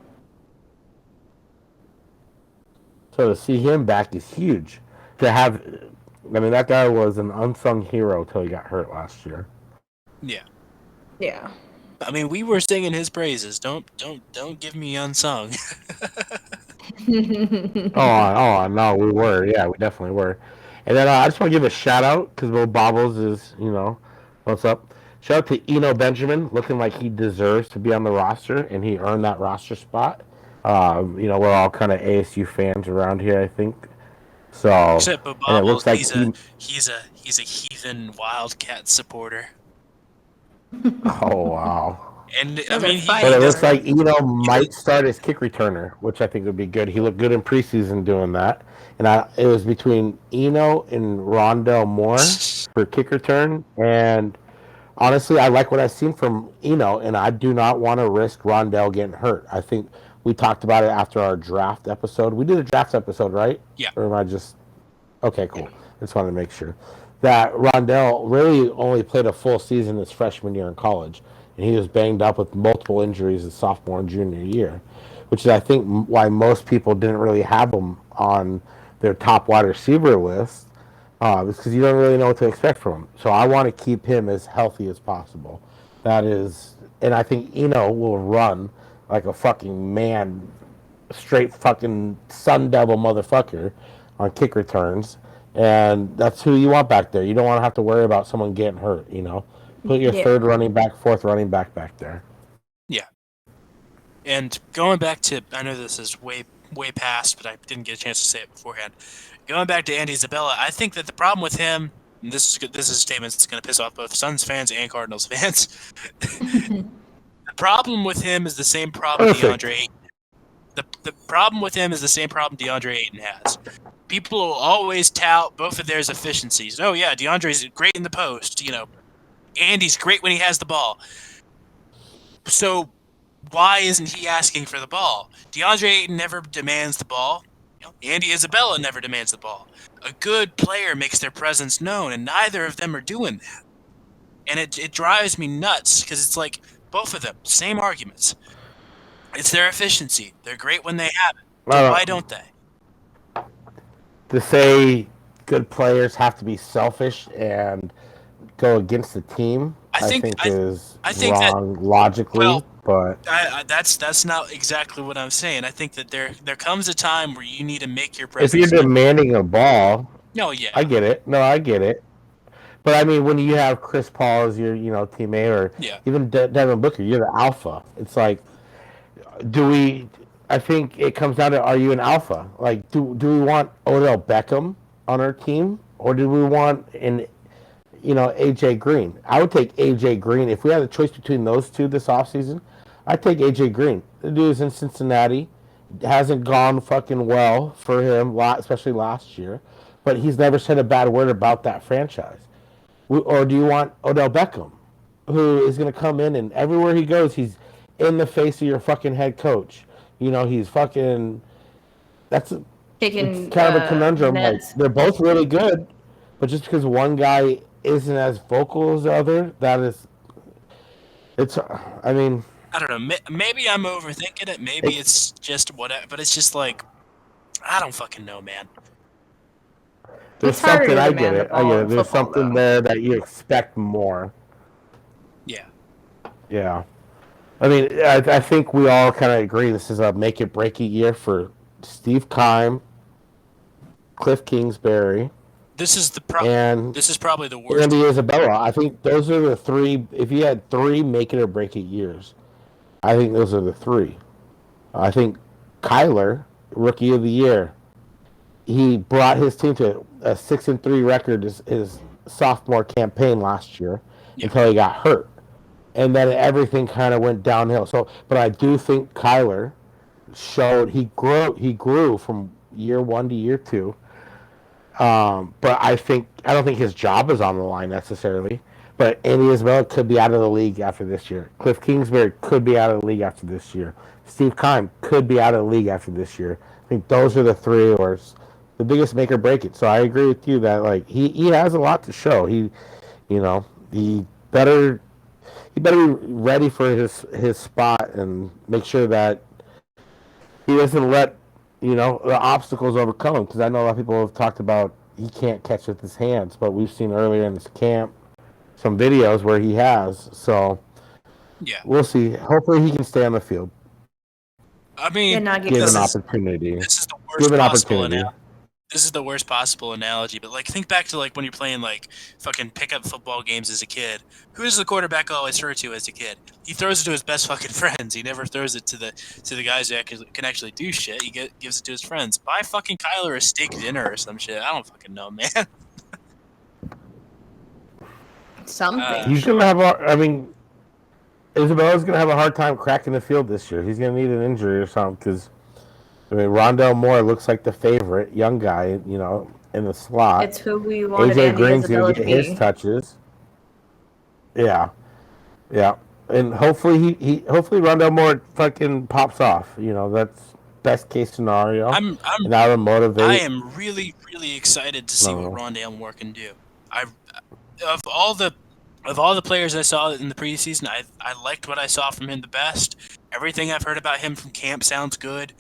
So to see him back is huge. That guy was an unsung hero till he got hurt last year.
Yeah.
Yeah.
I mean, we were singing his praises. Don't give me unsung.
Oh, no, we were. Yeah, we definitely were. And then I just want to give a shout out because Will Bobbles is, what's up? Shout out to Eno Benjamin, looking like he deserves to be on the roster, and he earned that roster spot. We're all kind of ASU fans around here, I think. So,
except for Bobbles, and it looks like he's a heathen Wildcat supporter.
Oh wow!
And I mean,
but it looks like might start as kick returner, which I think would be good. He looked good in preseason doing that, and it was between Eno and Rondale Moore for kick return. And honestly, I like what I've seen from Eno, and I do not want to risk Rondale getting hurt. I think we talked about it after our draft episode. We did a draft episode, right?
Yeah.
Or am I just... Okay, cool. Yeah. I just wanted to make sure. That Rondale really only played a full season his freshman year in college, and he was banged up with multiple injuries his sophomore and junior year, which is, I think, why most people didn't really have him on their top wide receiver list, because you don't really know what to expect from him. So I want to keep him as healthy as possible. That is... And I think Eno will run like a fucking man, straight fucking sun devil motherfucker on kick returns. And that's who you want back there. You don't want to have to worry about someone getting hurt, you know. Put your third running back, fourth running back there.
Yeah. And going back to, I know this is way past, but I didn't get a chance to say it beforehand. Going back to Andy Isabella, I think that the problem with him, and this is a statement that's going to piss off both Suns fans and Cardinals fans. The problem with him is the same problem DeAndre Ayton. The problem with him is the same problem DeAndre Ayton has. People will always tout both of their efficiencies. Oh yeah, DeAndre's great in the post. You know, Andy's great when he has the ball. So why isn't he asking for the ball? DeAndre Ayton never demands the ball. You know, Andy Isabella never demands the ball. A good player makes their presence known, and neither of them are doing that. And it drives me nuts because it's like both of them, same arguments. It's their efficiency. They're great when they have it. So why don't they?
To say good players have to be selfish and go against the team, I think is wrong logically. Well, but
that's not exactly what I'm saying. I think that there comes a time where you need to make your presence.
If you're demanding a ball,
no, yeah,
I get it. No, I get it. But I mean, when you have Chris Paul as your teammate, or even Devin Booker, you're the alpha. It's like, I think it comes down to, are you an alpha? Like, do we want Odell Beckham on our team, or do we want AJ Green? I would take AJ Green if we had a choice between those two this offseason. I'd take AJ Green. The dude is in Cincinnati. It hasn't gone fucking well for him, especially last year, but he's never said a bad word about that franchise. Or do you want Odell Beckham, who is going to come in and everywhere he goes, he's in the face of your fucking head coach? He's fucking. It's kind of a conundrum. Like, they're both really good, but just because one guy isn't as vocal as the other, I mean,
I don't know. Maybe I'm overthinking it. Maybe it's just whatever. But it's just like, I don't fucking know, man.
There's something, I get it. There's something there that you expect more.
Yeah.
Yeah. I mean, I think we all kind of agree this is a make it break it year for Steve Keim, Cliff Kingsbury.
This is probably the worst.
Andy Isabella. I think those are the three. If you had three make it or break it years, I think those are the three. I think Kyler, Rookie of the Year, he brought his team to a 6-3 record his sophomore campaign last year until he got hurt. And then everything kind of went downhill. But I do think Kyler showed he grew from year one to year two. But I don't think his job is on the line necessarily. But Andy Isabella could be out of the league after this year. Cliff Kingsbury could be out of the league after this year. Steve Keim could be out of the league after this year. I think those are the three, or the biggest make or break it. So I agree with you that like he has a lot to show. He better be ready for his spot and make sure that he doesn't let the obstacles overcome him. Because I know a lot of people have talked about he can't catch with his hands, but we've seen earlier in this camp some videos where he has. So we'll see. Hopefully he can stay on the field.
I mean,
give an opportunity.
This is the worst possible analogy. This is the worst possible analogy, but like think back to like when you're playing like fucking pickup football games as a kid. Who does the quarterback always throw to as a kid? He throws it to his best fucking friends. He never throws it to the guys who can actually do shit. He gives it to his friends. Buy fucking Kyler a steak dinner or some shit. I don't fucking know, man.
Something.
He's gonna have Isabella's gonna have a hard time cracking the field this year. He's gonna need an injury or something because. I mean, Rondell Moore looks like the favorite young guy, in the slot.
It's who we wanted
AJ
Andy
Green's
Isabella
going to get his touches. Yeah. And hopefully hopefully Rondell Moore fucking pops off. That's best case scenario.
And
that'll motivate.
I am really, really excited to see what Rondell Moore can do. Of all the players I saw in the preseason, I liked what I saw from him the best. Everything I've heard about him from camp sounds good.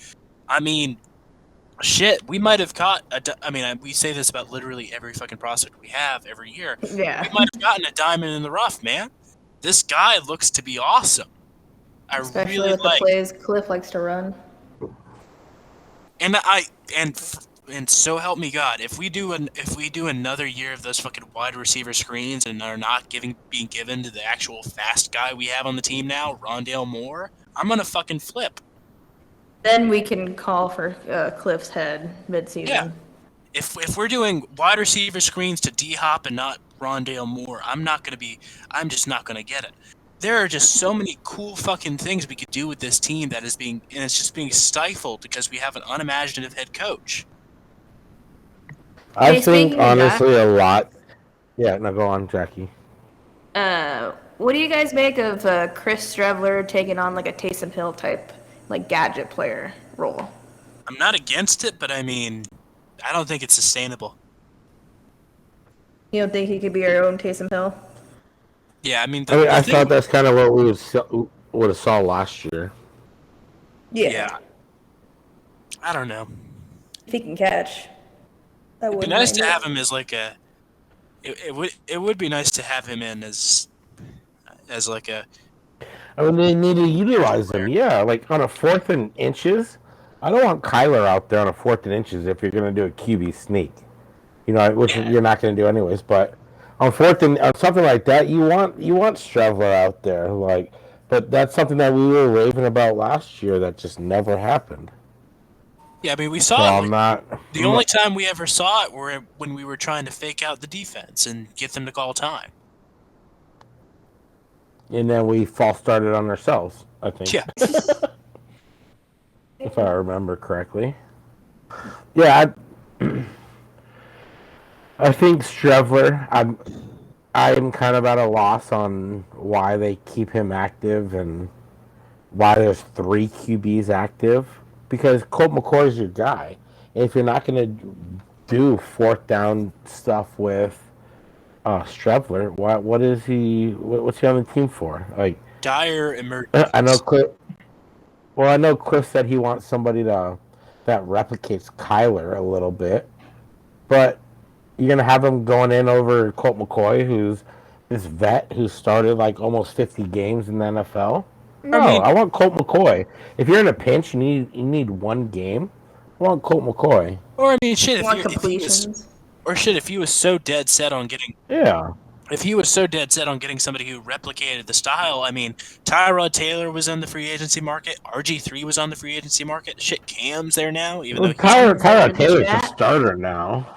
I mean, shit, we might have caught we say this about literally every fucking prospect we have every year.
Yeah.
We might have gotten a diamond in the rough, man. This guy looks to be awesome.
Especially with the plays Cliff likes to run.
And And so help me God, if we do another year of those fucking wide receiver screens and are not being given to the actual fast guy we have on the team now, Rondale Moore, I'm gonna fucking flip.
Then we can call for Cliff's head midseason.
Yeah. If we're doing wide receiver screens to D-Hop and not Rondale Moore, I'm just not gonna get it. There are just so many cool fucking things we could do with this team it's just being stifled because we have an unimaginative head coach.
I
Hey,
think
speaking of that-
honestly a lot. Yeah, no, go on, Jackie.
What do you guys make of Chris Streveler taking on like a Taysom Hill type, like gadget player role?
I'm not against it, but I mean, I don't think it's sustainable.
You don't think he could be our own Taysom Hill?
Yeah, I mean,
I thought that's kind of what we would have saw last year.
Yeah. I don't know.
If he can catch, that
It'd
would
be nice to have him as like a. It would be nice to have him in as like a.
I mean, they need to utilize him. Yeah, like on a 4th and inches. I don't want Kyler out there on a 4th and inches if you're going to do a QB sneak. You know, which you're not going to do anyways. But on 4th and something like that, you want Streveler out there. Like, but that's something that we were raving about last year that just never happened.
Yeah, I mean, we saw it. The only
time
time we ever saw it were when we were trying to fake out the defense and get them to call time.
And then we false started on ourselves, I think.
Yeah.
If I remember correctly. Yeah, I think Streveler, I'm kind of at a loss on why they keep him active and why there's 3 QBs active. Because Colt McCoy is your guy. And if you're not going to do 4th down stuff with Streveler, what's he on the team for? Like,
Dire emergencies.
I know Cliff said he wants somebody that replicates Kyler a little bit, but you're gonna have him going in over Colt McCoy, who's this vet who started like almost 50 games in the NFL. No, I want Colt McCoy. If you're in a pinch, you need 1 game. I want Colt McCoy.
Or I mean, shit. If he was so dead set on getting.
Yeah.
If he was so dead set on getting somebody who replicated the style, I mean, Tyrod Taylor was on the free agency market. RG3 was on the free agency market. Shit, Cam's there now, even though
Tyrod Taylor's a starter now.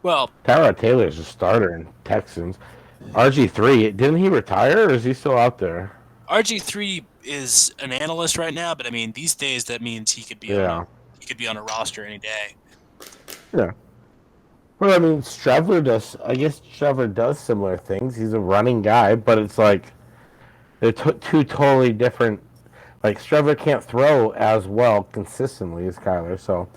Well,
Tyrod Taylor's a starter in Texans. RG3, didn't he retire, or is he still out there?
RG3 is an analyst right now, but I mean, these days that means he could be on a roster any day.
Yeah. Well, I mean, Streveler does similar things. He's a running guy, but it's like they're 2 totally different. Like, Streveler can't throw as well consistently as Kyler, so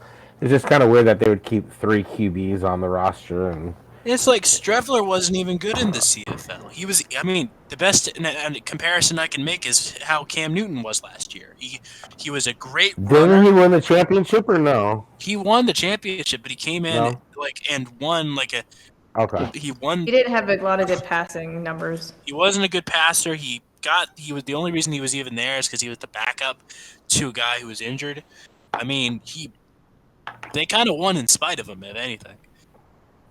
it's just kind of weird that they would keep 3 QBs on the roster. And
it's like Streveler wasn't even good in the CFL. He was, I mean, the best comparison I can make is how Cam Newton was last year. He was a great runner.
Didn't he win the championship or no?
He won the championship, but he came in and won like a.
Okay.
He won.
He didn't have a lot of good passing numbers.
He wasn't a good passer. He was the only reason he was even there is because he was the backup to a guy who was injured. I mean, they kind of won in spite of him, if anything.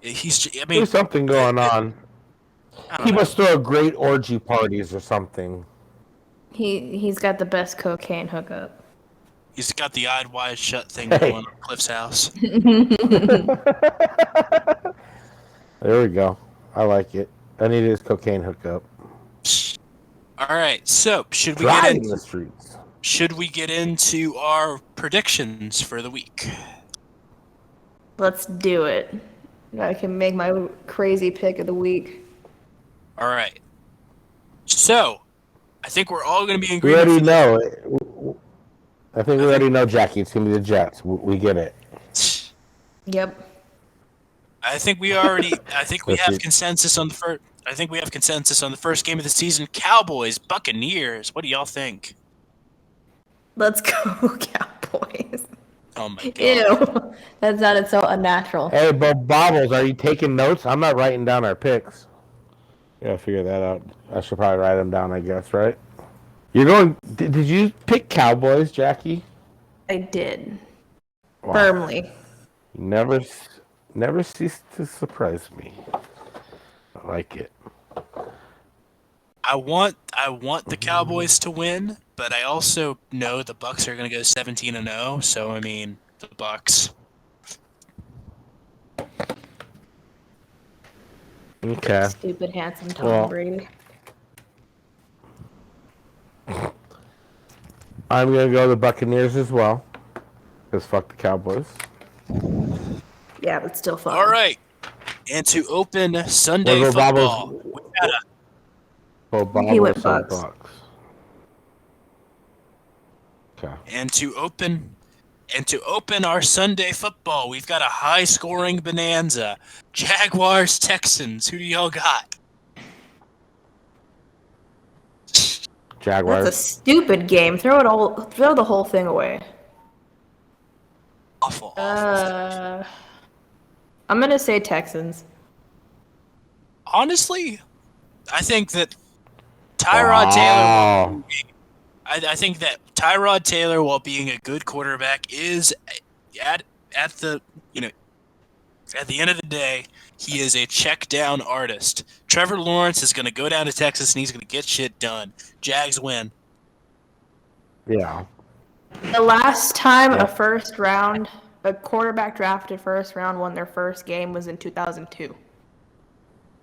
There's something going on. He must throw great orgy parties or something.
He's got the best cocaine hookup.
He's got the eyed wide shut thing going on Cliff's house.
There we go. I like it. I need his cocaine hookup.
All right, so should we get into our predictions for the week?
Let's do it. I can make my crazy pick of the week.
All right. So, I think we're all going to be in
We
agreement.
already know. I think we already know, Jackie. It's going to be the Jets. We get it.
Yep.
I think we have consensus on the first. I think we have consensus on the first game of the season. Cowboys, Buccaneers. What do y'all think?
Let's go, Cowboys.
Oh my god.
Ew. That sounded so unnatural.
Hey, Bobbles, are you taking notes? I'm not writing down our picks. Yeah, figure that out. I should probably write them down, I guess, right? You're going. Did you pick Cowboys, Jackie?
I did.
Wow.
Firmly.
Never cease to surprise me. I like it.
I want the Cowboys to win, but I also know the Bucks are going to go 17-0. So I mean, the Bucks.
Okay.
Stupid, handsome Tom Brady.
I'm gonna go the Buccaneers as well. Cause fuck the Cowboys.
Yeah, but still fun.
All right, and to open Sunday
We'll go
football,
Bobbles.
we got a
He went
Bobbles
Bucks.
Bucks. Okay.
And to open our Sunday football, we've got a high-scoring bonanza. Jaguars, Texans. Who do y'all got?
Jaguars.
That's a stupid game. Throw the whole thing away.
Awful.
I'm gonna say Texans.
Honestly, I think that Tyrod Taylor. I think that Tyrod Taylor, while being a good quarterback, is at the at the end of the day, he is a check down artist. Trevor Lawrence is going to go down to Texas and he's going to get shit done. Jags win.
Yeah.
The last time a quarterback drafted first round won their first game was in 2002.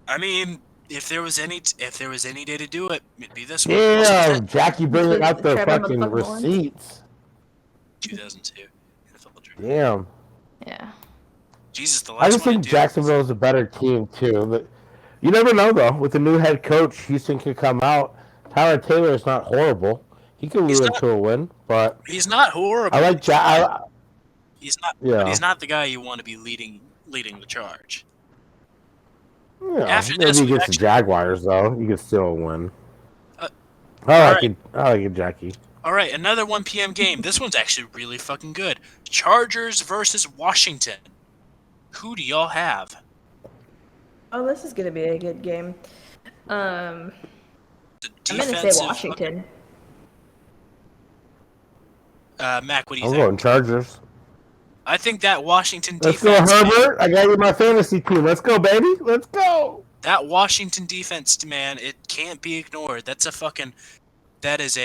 I mean, if there was any day to do it, it'd be this one.
Yeah, Jackie bringing out the
Trevor
fucking
motherfucking Lawrence.
receipts.
2002. NFL draft.
Damn.
Yeah.
Jesus, the
I
last
just
one.
think Jacksonville is a better team too. But you never know though. With the new head coach, Houston could come out. Tyler Taylor is not horrible. He could lead them to a win, but
he's not horrible.
I like
He's not.
Yeah.
But he's not the guy you want to be leading the charge.
Yeah,
After
maybe
this, we
against the
actually-
Jaguars though, you could still win.
Uh,
I like it, Jackie.
All right, another 1 p.m. game. This one's actually really fucking good. Chargers versus Washington. Who do y'all have?
Oh, this is gonna be a good game.
The
I'm gonna say Washington.
Mac, what do you
I'm
think?
going Chargers.
I think that Washington
Let's
defense.
go, Herbert. I got you my fantasy team. Let's go, baby. Let's go.
That Washington defense, man, it can't be ignored. That is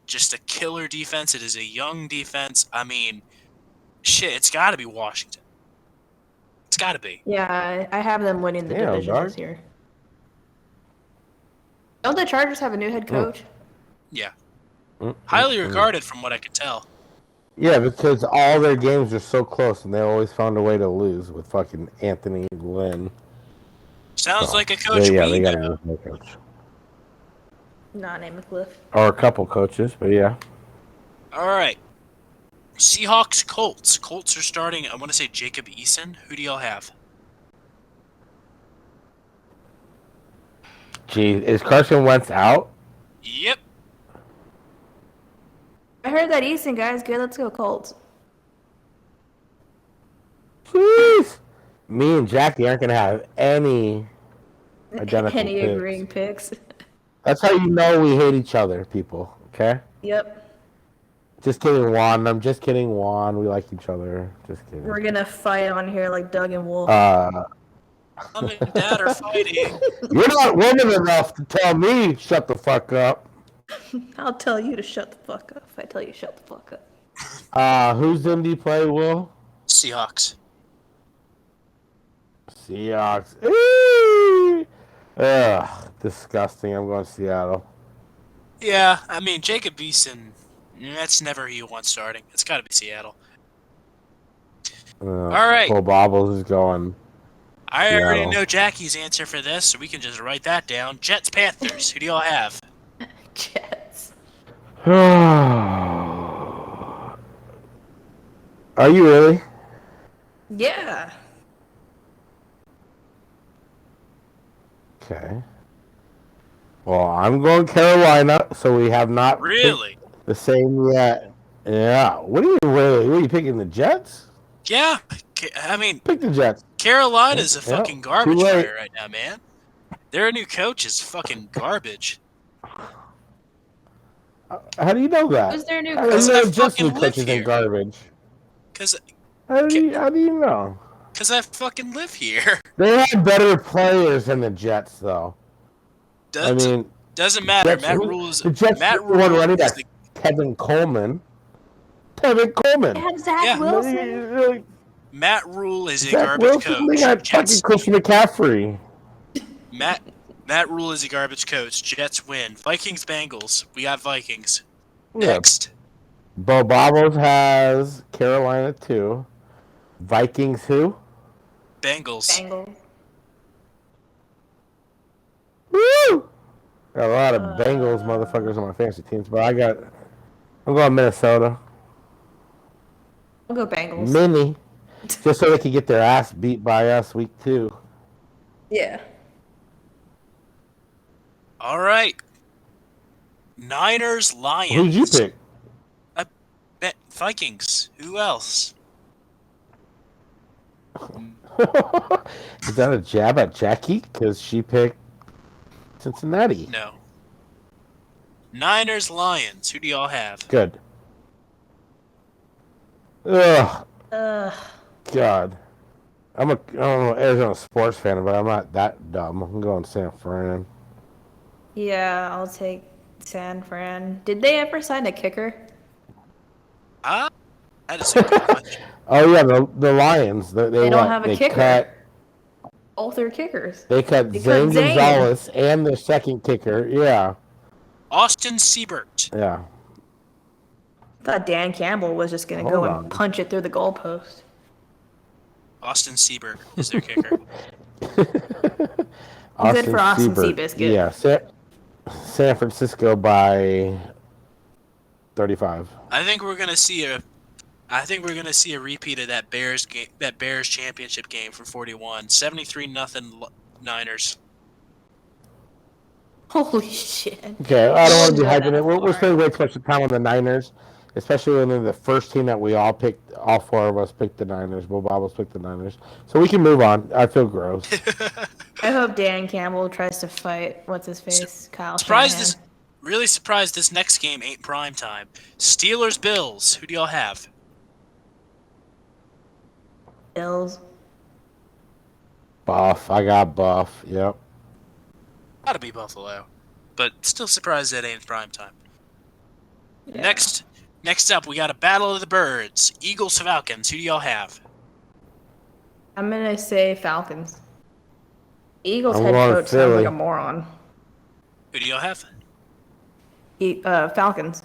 just a killer defense. It is a young defense. I mean, shit, it's got to be Washington. It's got to be.
Yeah, I have them winning the division this year. Don't the Chargers have a new head coach?
Yeah. Highly regarded from what I can tell.
Yeah, because all their games are so close, and they always found a way to lose with fucking Anthony Lynn.
Sounds like a coach
they got
know.
a new coach.
Not named McCliff.
Or a couple coaches, but yeah.
All right. Seahawks, Colts. Colts are starting, I want to say Jacob Eason. Who do y'all have?
Gee, is Carson Wentz out?
Yep.
I heard that Easton guy's good. Let's go Colts.
Jeez. Me and Jackie aren't going to have any identical
Any
picks.
agreeing picks.
That's how you know we hate each other, people. Okay?
Yep.
Just kidding, Juan. I'm just kidding, Juan. We like each other. Just kidding.
We're gonna fight on here like Doug and Wolf.
Mom and Dad are fighting.
You're not woman enough to tell me shut the fuck up.
I'll tell you to shut the fuck up if I tell you to shut the fuck up.
Who's MD play, Will?
Seahawks.
Seahawks. Eee! Ugh, disgusting. I'm going Seattle.
Yeah, I mean, Jacob Eason, that's never who you want starting. It's got to be Seattle. All right.
Paul Bobbles is going.
I already
Seattle.
know Jackie's answer for this, so we can just write that down. Jets, Panthers. Who do y'all have?
Jets.
Are you really?
Yeah.
Okay. Well, I'm going Carolina, so we have not
Really?
picked the same yet. Yeah. What are you really? What are you picking, the Jets?
Yeah. I mean,
Pick the Jets.
Carolina's a
Yeah,
fucking garbage
too late.
fire right now, man. Their new coach is fucking garbage.
How do you know that?
Who's their new
I
coach?
Because I
know just
fucking
new
live
coaches
here.
and garbage.
Because
How do you know?
Because I fucking live here.
They have better players than the Jets, though. I mean,
Doesn't matter.
the Jets
Matt
one
Rule
running
is
back, Kevin Coleman. Kevin Coleman.
They have Zach
Yeah.
Wilson.
Matt Rule is a
Zach
garbage
Wilson. They
coach.
got fucking Christian McCaffrey.
Matt Rule is a garbage coach. Jets win. Vikings Bengals. We got Vikings.
Yeah.
Next.
Bo Bobbles has Carolina 2. Vikings who?
Bengals.
Woo! Got a lot of Bengals motherfuckers on my fantasy teams, but I'm going Minnesota.
I'll go Bengals.
Mini. Just so they can get their ass beat by us week 2.
Yeah.
All right. Niners, Lions.
Who'd you pick?
I bet Vikings. Who else?
Is that a jab at Jackie? Because she picked Cincinnati.
No. Niners, Lions. Who do y'all have?
Good. Ugh. God. I'm an Arizona sports fan, but I'm not that dumb. I'm going San Fran.
Yeah, I'll take San Fran. Did they ever sign a kicker?
That is a good question.
Oh yeah, the Lions. They
don't have a
they
kicker.
Cut,
Both their kickers.
they cut Zane Gonzalez and their second kicker. Yeah.
Austin Siebert.
Yeah.
I thought Dan Campbell was just gonna go and punch it through the goalpost.
Austin Siebert is their kicker.
Good for Austin Seabiscuit.
Yeah, San Francisco by 35.
I think we're gonna see a repeat of that Bears championship game from 41. 73-0 Niners.
Holy shit.
Okay, I don't want to be hyping it. We're spending way too much time on the Niners, especially when they're the first team that we all picked. All 4 of us picked the Niners. Bo Bobbles picked the Niners. So we can move on. I feel gross.
I hope Dan Campbell tries to fight what's his face, Kyle.
Really surprised this next game ain't prime time. Steelers Bills. Who do y'all have?
Bills.
Buff. I got Buff. Yep.
Gotta be Buffalo, but still surprised that ain't prime time.
Yeah.
Next up, we got a battle of the birds. Eagles Falcons. Who do y'all have?
I'm gonna say Falcons. Eagles
I'm
head
going
coach sounds
Philly.
like a moron.
Who do y'all have?
Falcons.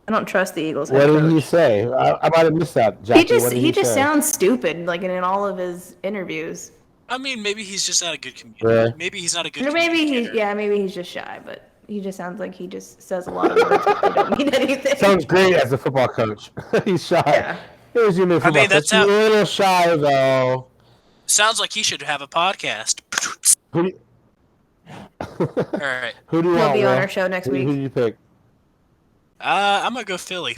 I don't trust the Eagles
What
head
did
coach.
you say? I might have missed that, Jackie.
He just sounds stupid, like in all of his interviews.
I mean, maybe he's just not a good communicator.
Yeah.
Maybe he's not a good
Or maybe
communicator.
maybe he's just shy, but he just sounds like he just says a lot of words that they don't mean anything.
Sounds great as a football coach. He's shy.
Yeah.
Here's your new football coach.
that's
He's a little shy, though.
Sounds like he should have a podcast.
Who do
All right.
Who do you
He'll
want,
be
Will?
on our show next
Who
week.
do you pick?
I'm gonna go Philly.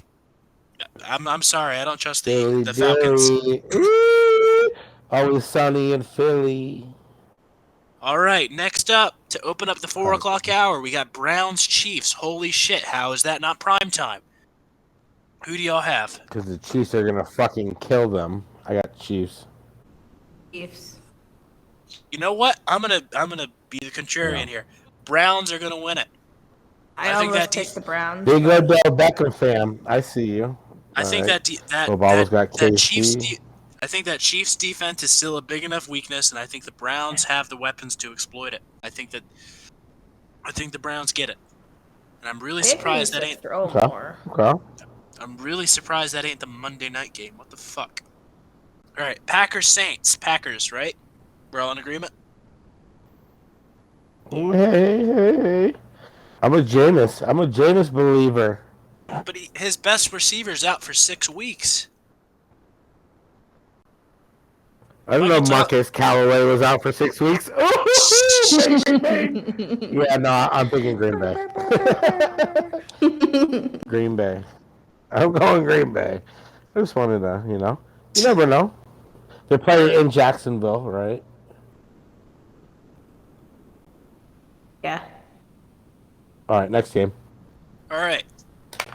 I'm sorry, I don't trust
Philly,
the Falcons.
Ooh, always sunny in Philly.
All right, next up to open up the 4 o'clock hour, we got Browns Chiefs. Holy shit, how is that not prime time? Who do y'all have?
Because the Chiefs are gonna fucking kill them. I got Chiefs.
Chiefs.
You know what? I'm gonna be the contrarian here. Browns are gonna win it.
I
think
almost
that
picked the Browns.
Big Odell Beckham fam. I see you.
I think that Chiefs defense is still a big enough weakness, and I think the Browns have the weapons to exploit it. I think the Browns get it, and I'm really surprised that ain't.
Okay.
I'm really surprised that ain't the Monday night game. What the fuck? All right, Packers Saints. Packers, right? We're all in agreement.
Hey. I'm a Jameis believer.
But his best receiver's out for 6 weeks.
I don't know Marcus Callaway was out for 6 weeks. Yeah, no, I'm picking Green Bay. Green Bay. I'm going Green Bay. I just wanted to, you never know. They're playing in Jacksonville, right?
Yeah.
All right, next game.
All right,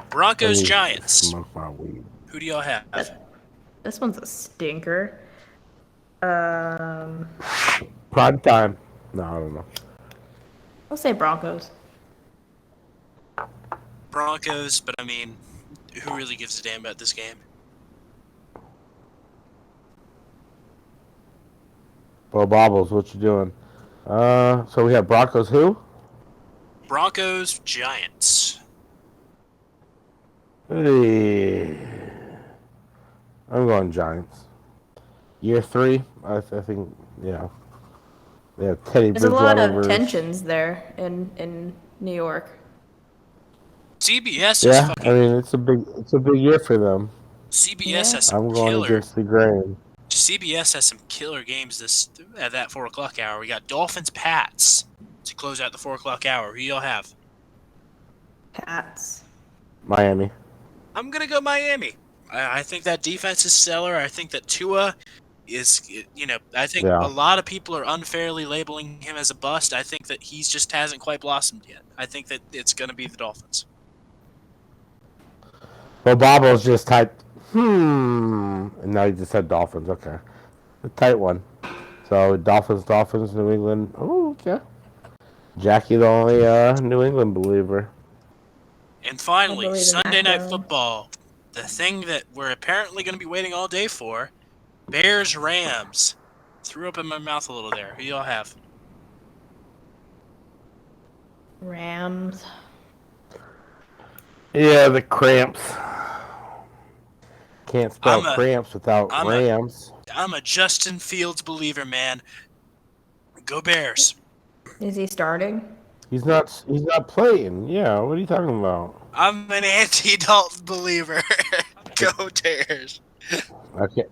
Broncos Giants.
Smoke my weed.
Who do y'all have?
This one's a stinker.
Prime time. No, I don't know.
I'll say Broncos.
Broncos, but I mean, who really gives a damn about this game?
Well, Bobbles, what you doing? So we have Broncos who?
Broncos, Giants.
Hey. I'm going Giants. Year 3, I think, yeah. They have Teddy
There's a lot
Bridgewater.
of tensions there in New York.
CBS is
Yeah,
fucking.
I mean it's a big year for them.
CBS has
I'm
some
going
killer.
against the grain.
CBS has some killer games this at that 4:00 hour. We got Dolphins, Pats to close out the 4:00 hour. Who y'all have?
Pats.
Miami.
I'm gonna go Miami. I think that defense is stellar. I think that Tua is, I think
Yeah.
a lot of people are unfairly labeling him as a bust. I think that he just hasn't quite blossomed yet. I think that it's gonna be the Dolphins.
Well, Bobbles just typed, and now he just said Dolphins. Okay. A tight one. So, Dolphins, New England. Oh, okay. Jackie, the only New England believer.
And finally,
believe in
Sunday
that,
Night
though.
Football. The thing that we're apparently going to be waiting all day for. Bears, Rams. Threw up in my mouth a little there. Who y'all have?
Rams.
Yeah, the cramps. Can't spell
I'm a-
cramps without
I'm a-
Rams.
I'm a Justin Fields believer, man. Go Bears.
Is he starting?
He's not playing. Yeah, what are you talking about?
I'm an anti-Dalton believer. Go Bears.
Okay.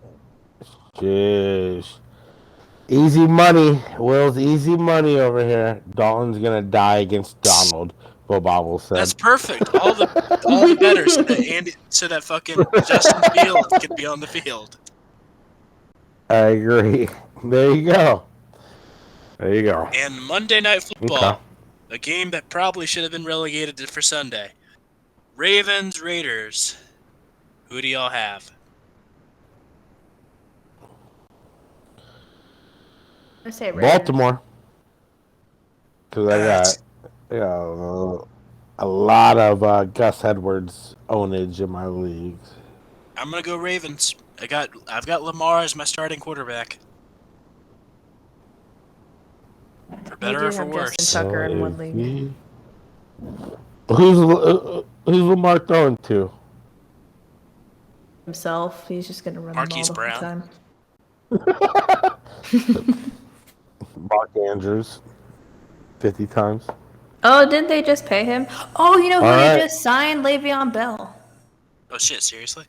Jeez. Easy money. Will's easy money over here. Dalton's gonna die against Donald, Bo Bobble said.
That's perfect. All the better so that fucking Justin Fields can be on the field.
I agree. There you go. There you go.
And Monday Night Football,
Okay.
a game that probably should have been relegated for Sunday. Ravens, Raiders. Who do y'all have?
I say Raiders.
Baltimore. Because I got a lot of Gus Edwards ownage in my leagues.
I'm gonna go Ravens. I've got Lamar as my starting quarterback. For better or for worse.
Justin Tucker in one league.
Who's Lamar throwing to?
Himself. He's just gonna run
Marquise
the ball the
Brown.
whole time.
Mark Andrews. 50 times.
Oh, didn't they just pay him? Oh, you know who
All
they
right.
just signed? Le'Veon Bell.
Oh shit! Seriously?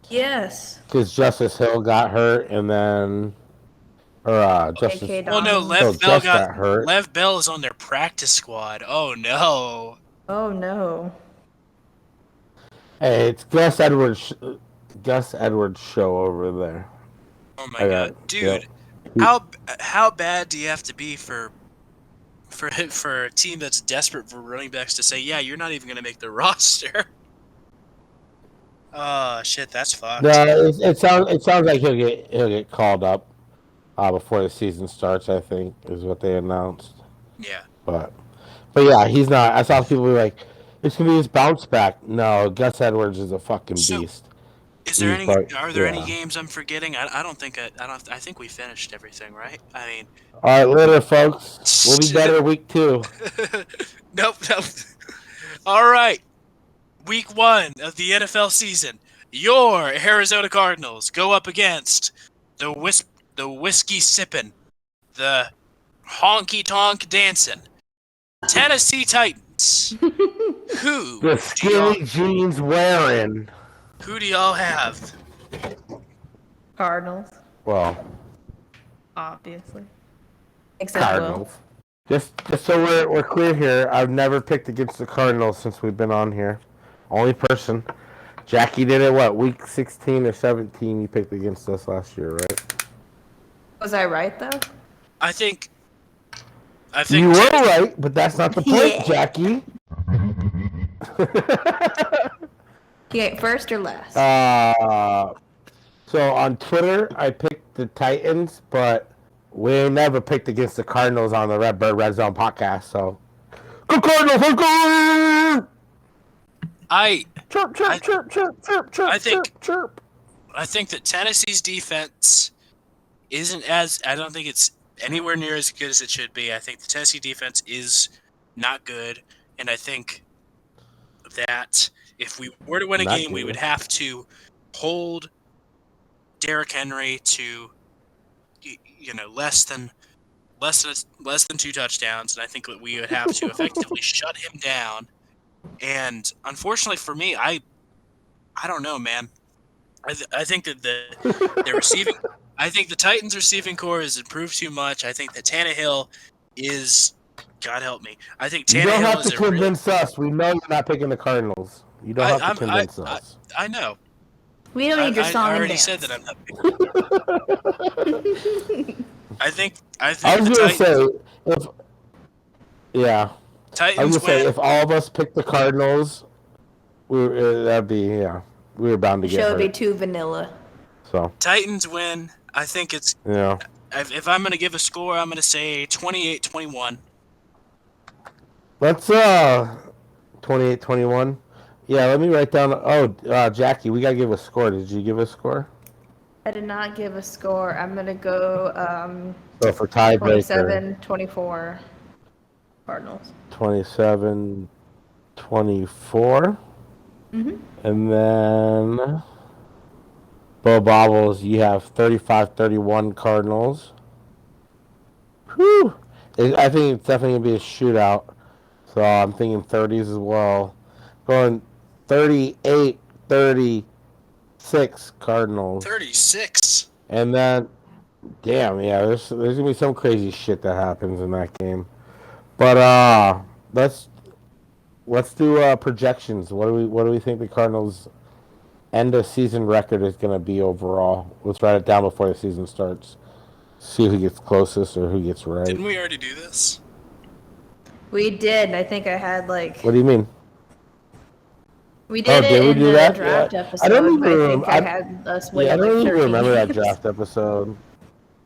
Yes.
Because Justice Hill got hurt, and then, Justice.
AK
Well, no.
Donovan. Just got hurt.
Lev Bell is on their practice squad. Oh no.
Oh no.
Hey, it's Gus Edwards. Gus Edwards show over there.
Oh my god, dude!
Yeah.
How bad do you have to be for a team that's desperate for running backs to say, yeah, you're not even gonna make the roster? Oh shit, that's fucked.
No, it sounds like he'll get called up before the season starts. I think is what they announced.
Yeah.
But yeah, he's not. I saw people be like, "It's gonna be his bounce back." No, Gus Edwards is a fucking beast.
Is there
He's
are there any
yeah.
games I'm forgetting? I don't think I think we finished everything, right? I mean,
All right, later, folks. We'll be better week 2.
nope. All right. Week 1 of the NFL season. Your Arizona Cardinals go up against the whiskey sipping, the honky tonk dancing Tennessee Titans.
The skinny jeans wearing.
Who do y'all have?
Cardinals,
Well,
obviously. Except
Cardinals. Just so we're clear here, I've never picked against the Cardinals since we've been on here. Only person. Jackie did it, what, week 16 or 17 you picked against us last year, right?
Was I right, though?
I think
You were right, but that's not the point,
Yeah.
Jackie.
Okay, first or last?
So on Twitter, I picked the Titans, but we never picked against the Cardinals on the Redbird Redzone podcast. So, go Cardinals! Let's go! Chirp, chirp, chirp, chirp, chirp, chirp, chirp, chirp.
I think that Tennessee's defense isn't as. I don't think it's anywhere near as good as it should be. I think the Tennessee defense is not good, and I think that if we were to win a game, we would have to hold Derrick Henry to less than 2 touchdowns, and I think that we would have to effectively shut him down. And unfortunately for me, I don't know, man. I think that the receiving, I think the Titans' receiving core has improved too much. I think that Tannehill is, God help me. I think Tannehill is.
You don't have to convince us. We know you're not picking the Cardinals. You don't have to convince us.
I know.
We don't need your song.
I already said that I'm not picking. I think
I was gonna say
Titans
I was gonna say if all of us picked the Cardinals, we were bound to get hurt.
Show would be too vanilla.
So
Titans win. I think it's If I'm gonna give a score, I'm gonna say 28-21.
Let's 28-21. Yeah, let me write down. Jackie, we gotta give a score. Did you give a score?
I did not give a score. I'm gonna go
so for tiebreaker,
27-24 Cardinals.
27-24.
Mm-hmm.
And then Bo Bobbles, you have 35-31 Cardinals. Whew. I think it's definitely gonna be a shootout. So I'm thinking 30s as well. Going 38-36 Cardinals.
36.
And then, there's gonna be some crazy shit that happens in that game. But let's do projections. What do we think the Cardinals' end of season record is gonna be overall? Let's write it down before the season starts. See who gets closest or who gets right.
Didn't we already do this?
We did. I think I had
What do you mean?
We did it in the draft episode.
I don't even
remember. I had us
I don't even remember that draft episode.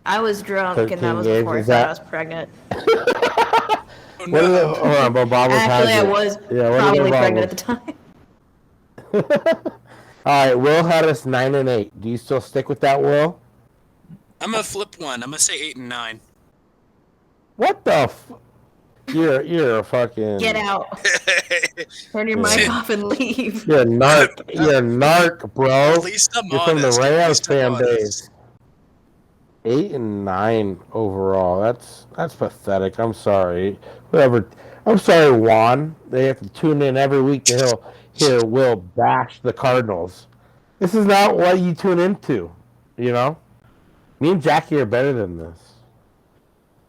I was drunk, and that was before I thought I was pregnant.
Oh, no.
Hold on, Bo Bobbles
Actually, I was probably pregnant at the time.
All right, Will had us 9-8. Do you still stick with that, Will?
I'm gonna flip one. I'm gonna say 8-9.
What the? You're a fucking.
Get out. Turn your mic off and leave.
You're a narc. You're a narc, bro.
At least I'm
You're
honest.
from the Rams fan base. 8-9 overall. That's pathetic. I'm sorry. Whatever. I'm sorry, Juan. They have to tune in every week to hear Will bash the Cardinals. This is not what you tune into, you know? Me and Jackie are better than this.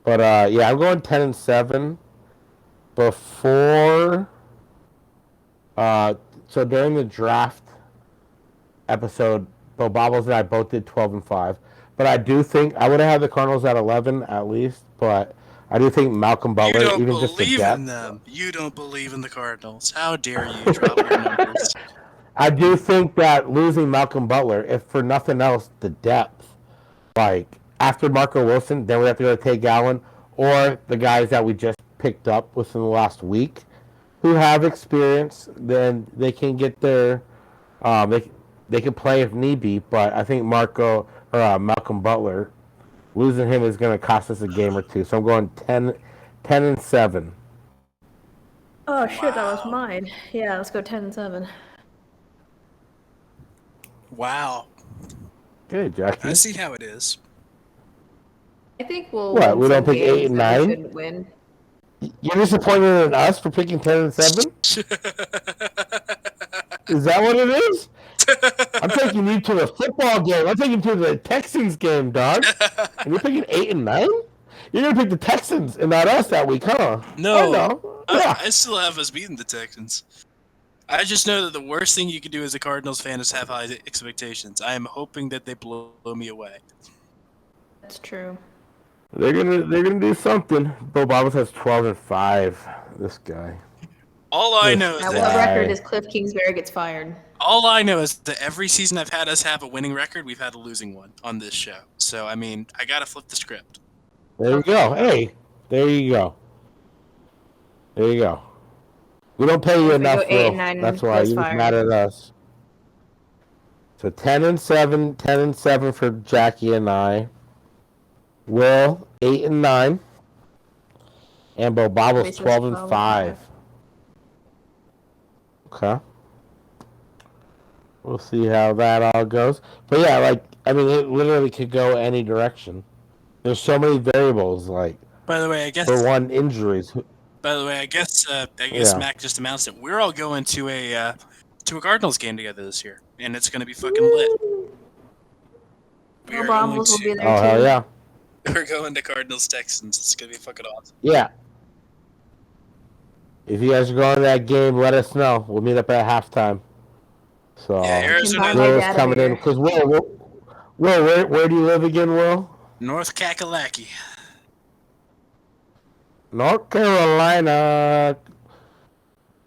But, I'm going 10-7. Before... so during the draft episode, Bo Bobbles and I both did 12-5. But I do think... I would have had the Cardinals at 11 at least, but I do think Malcolm Butler...
You don't
even just
believe in them. You don't believe in the Cardinals. How dare you drop your numbers?
I do think that losing Malcolm Butler, if for nothing else, the depth. Like, after Marco Wilson, then we have to go to Tay Gowan, or the guys that we just picked up within the last week who have experience, then they can get their... they can play if need be, but I think Malcolm Butler, losing him is going to cost us a game or two. So I'm going 10-7.
Oh, shit, that was mine. Yeah, let's go 10-7.
Wow.
Good, Jackie.
I see how it is.
I think we'll.
What? We don't pick 8 and 9.
Win.
You're disappointed in us for picking 10-7. Is that what it is? I'm taking you to the football game. I'm taking you to the Texans game, dog. And you're picking 8 and 9. You're gonna pick the Texans and not us that week, huh?
No.
No.
I still have us beating the Texans. I just know that the worst thing you can do as a Cardinals fan is have high expectations. I am hoping that they blow me away.
That's true.
They're gonna do something. Bo Bobbles has 12-5. This guy.
All I know is
Now,
that
what record is Cliff Kingsbury gets fired?
All I know is that every season I've had us have a winning record, we've had a losing one on this show. So, I mean, I got to flip the script.
There you go. Hey, there you go. There you go. We don't pay you
If we
enough,
go 8
Will.
and 9,
That's why
Will's
you're
fired.
mad at us. So 10-7 for Jackie and I. Will 8-9, and Bo Bobbles
Reese's
12-5. Okay. We'll see how that all goes. But yeah, like I mean, it literally could go any direction. There's so many variables. Like
By the way, I guess.
for one, injuries.
I guess
Yeah.
Mac just announced it. We're all going to a Cardinals game together this year, and it's going to be fucking lit. We
No
are
Broncos will be
going
there
Oh
too.
hell yeah.
we're going to Cardinals Texans. It's going to be fucking awesome.
Yeah. If you guys are going to that game, let us know. We'll meet up at halftime. So
Yeah,
Can
Arizona,
buy my
Will's
dad a
coming in
beer.
because Will, where do you live again, Will?
North Kakalaki.
North Carolina.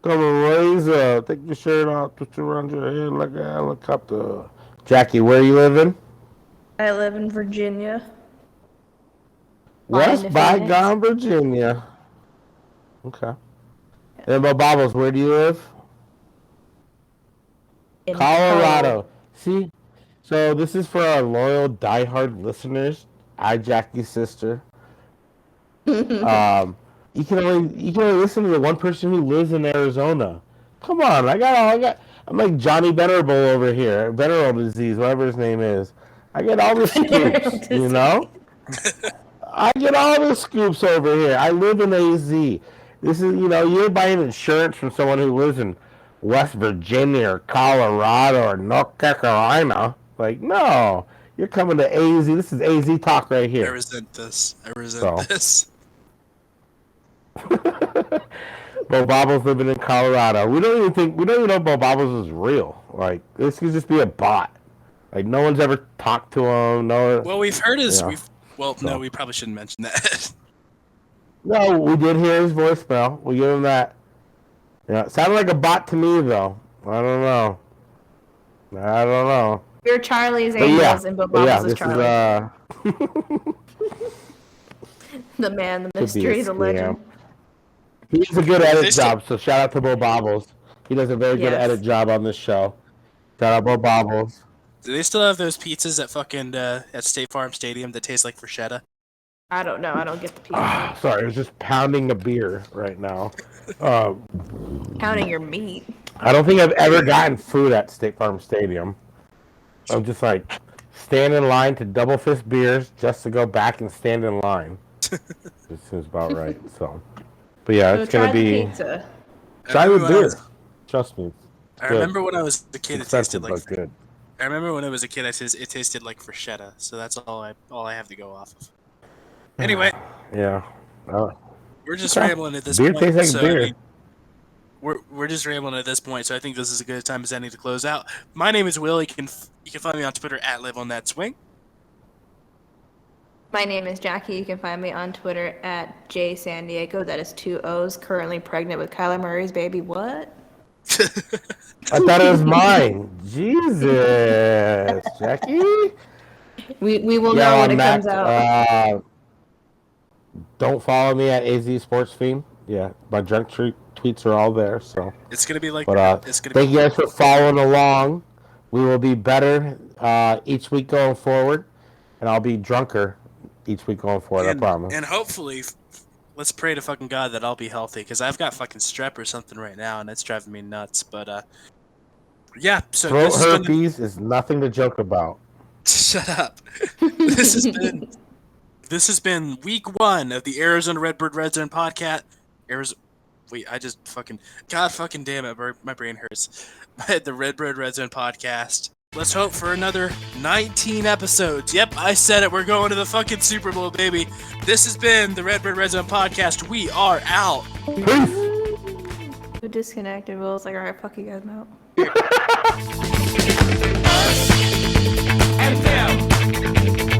Come and raise up. Take your shirt off, put you around your head like a helicopter. Jackie, where you living?
I live in Virginia.
West
to
by
Phoenix.
Gone, Virginia. Okay. And Bo Bobbles, where do you live?
In
Colorado. See? So this is for our loyal, diehard listeners. I, Jackie's sister. You can only listen to the one person who lives in Arizona. Come on, I'm like Johnny Venerable over here. Venerable disease, whatever his name is. I get all the scoops, you know? I get all the scoops over here. I live in AZ. This is, you're buying insurance from someone who lives in West Virginia or Colorado or North Carolina. Like, no. You're coming to AZ. This is AZ talk right
I
here.
resent this. This.
Bo Bobbles living in Colorado. We don't even know Bo Bobbles is real. Like, this could just be a bot. Like, no one's ever talked to him. No.
Well, we've heard his.
Yeah.
No, we probably shouldn't mention that.
No, we did hear his voicemail. We give him that. Yeah, it sounded like a bot to me, though. I don't know.
You're Charlie's
But
Angels and Bo
but
Bobbles is
this
Charlie.
is
The man, the
could be a
mystery, the legend.
scam. He does a good edit
They still-
job, so shout out to Bo Bobbles. He does a very good
Yes.
edit job on this show. Shout out Bo Bobbles.
Do they still have those pizzas at fucking at State Farm Stadium that taste like bruschetta?
I don't know. I don't get the pizza.
Sorry, I was just pounding a beer right now.
Counting your meat.
I don't think I've ever gotten food at State Farm Stadium. I'm just like stand in line to double fist beers just to go back and stand in line. It seems about right. So, but yeah,
So
it's gonna
try the
be
pizza.
try the beer. Trust me.
I
Good.
remember when I was a kid, it tasted
Expensive,
like.
but good.
I remember when I was a kid, it tasted like bruschetta. So that's all I have to go off of. Anyway,
Yeah.
we're just
Okay.
rambling at this
Beer
point.
tastes like
so,
beer.
I mean, we're just rambling at this point, so I think this is a good time as any to close out. My name is Will. You can find me on Twitter at LiveOnThatSwing.
My name is Jackie. You can find me on Twitter at JSanDiego. That is 2 O's. Currently pregnant with Kyler Murray's baby. What?
I thought it was mine. Jesus, Jackie.
We will know when it comes out.
Don't follow me at AZ Sports Fiend. Yeah, my drunk tweets are all there. So,
It's gonna be like.
but
it's gonna
thank
be.
you guys for following along. We will be better each week going forward, and I'll be drunker each week going forward. I promise.
And hopefully, let's pray to fucking God that I'll be healthy, because I've got fucking strep or something right now, and it's driving me nuts. But yeah. So
Throat
this has been
herpes is nothing to joke about.
Shut up. This has been week 1 of the Arizona Redbird Redzone podcast. God fucking damn it, my brain hurts. The Redbird Redzone podcast. Let's hope for another 19 episodes. Yep, I said it. We're going to the fucking Super Bowl, baby. This has been the Redbird Redzone podcast. We are out.
Peace.
Who disconnected? Will's like, all right, fuck you guys now.
And them.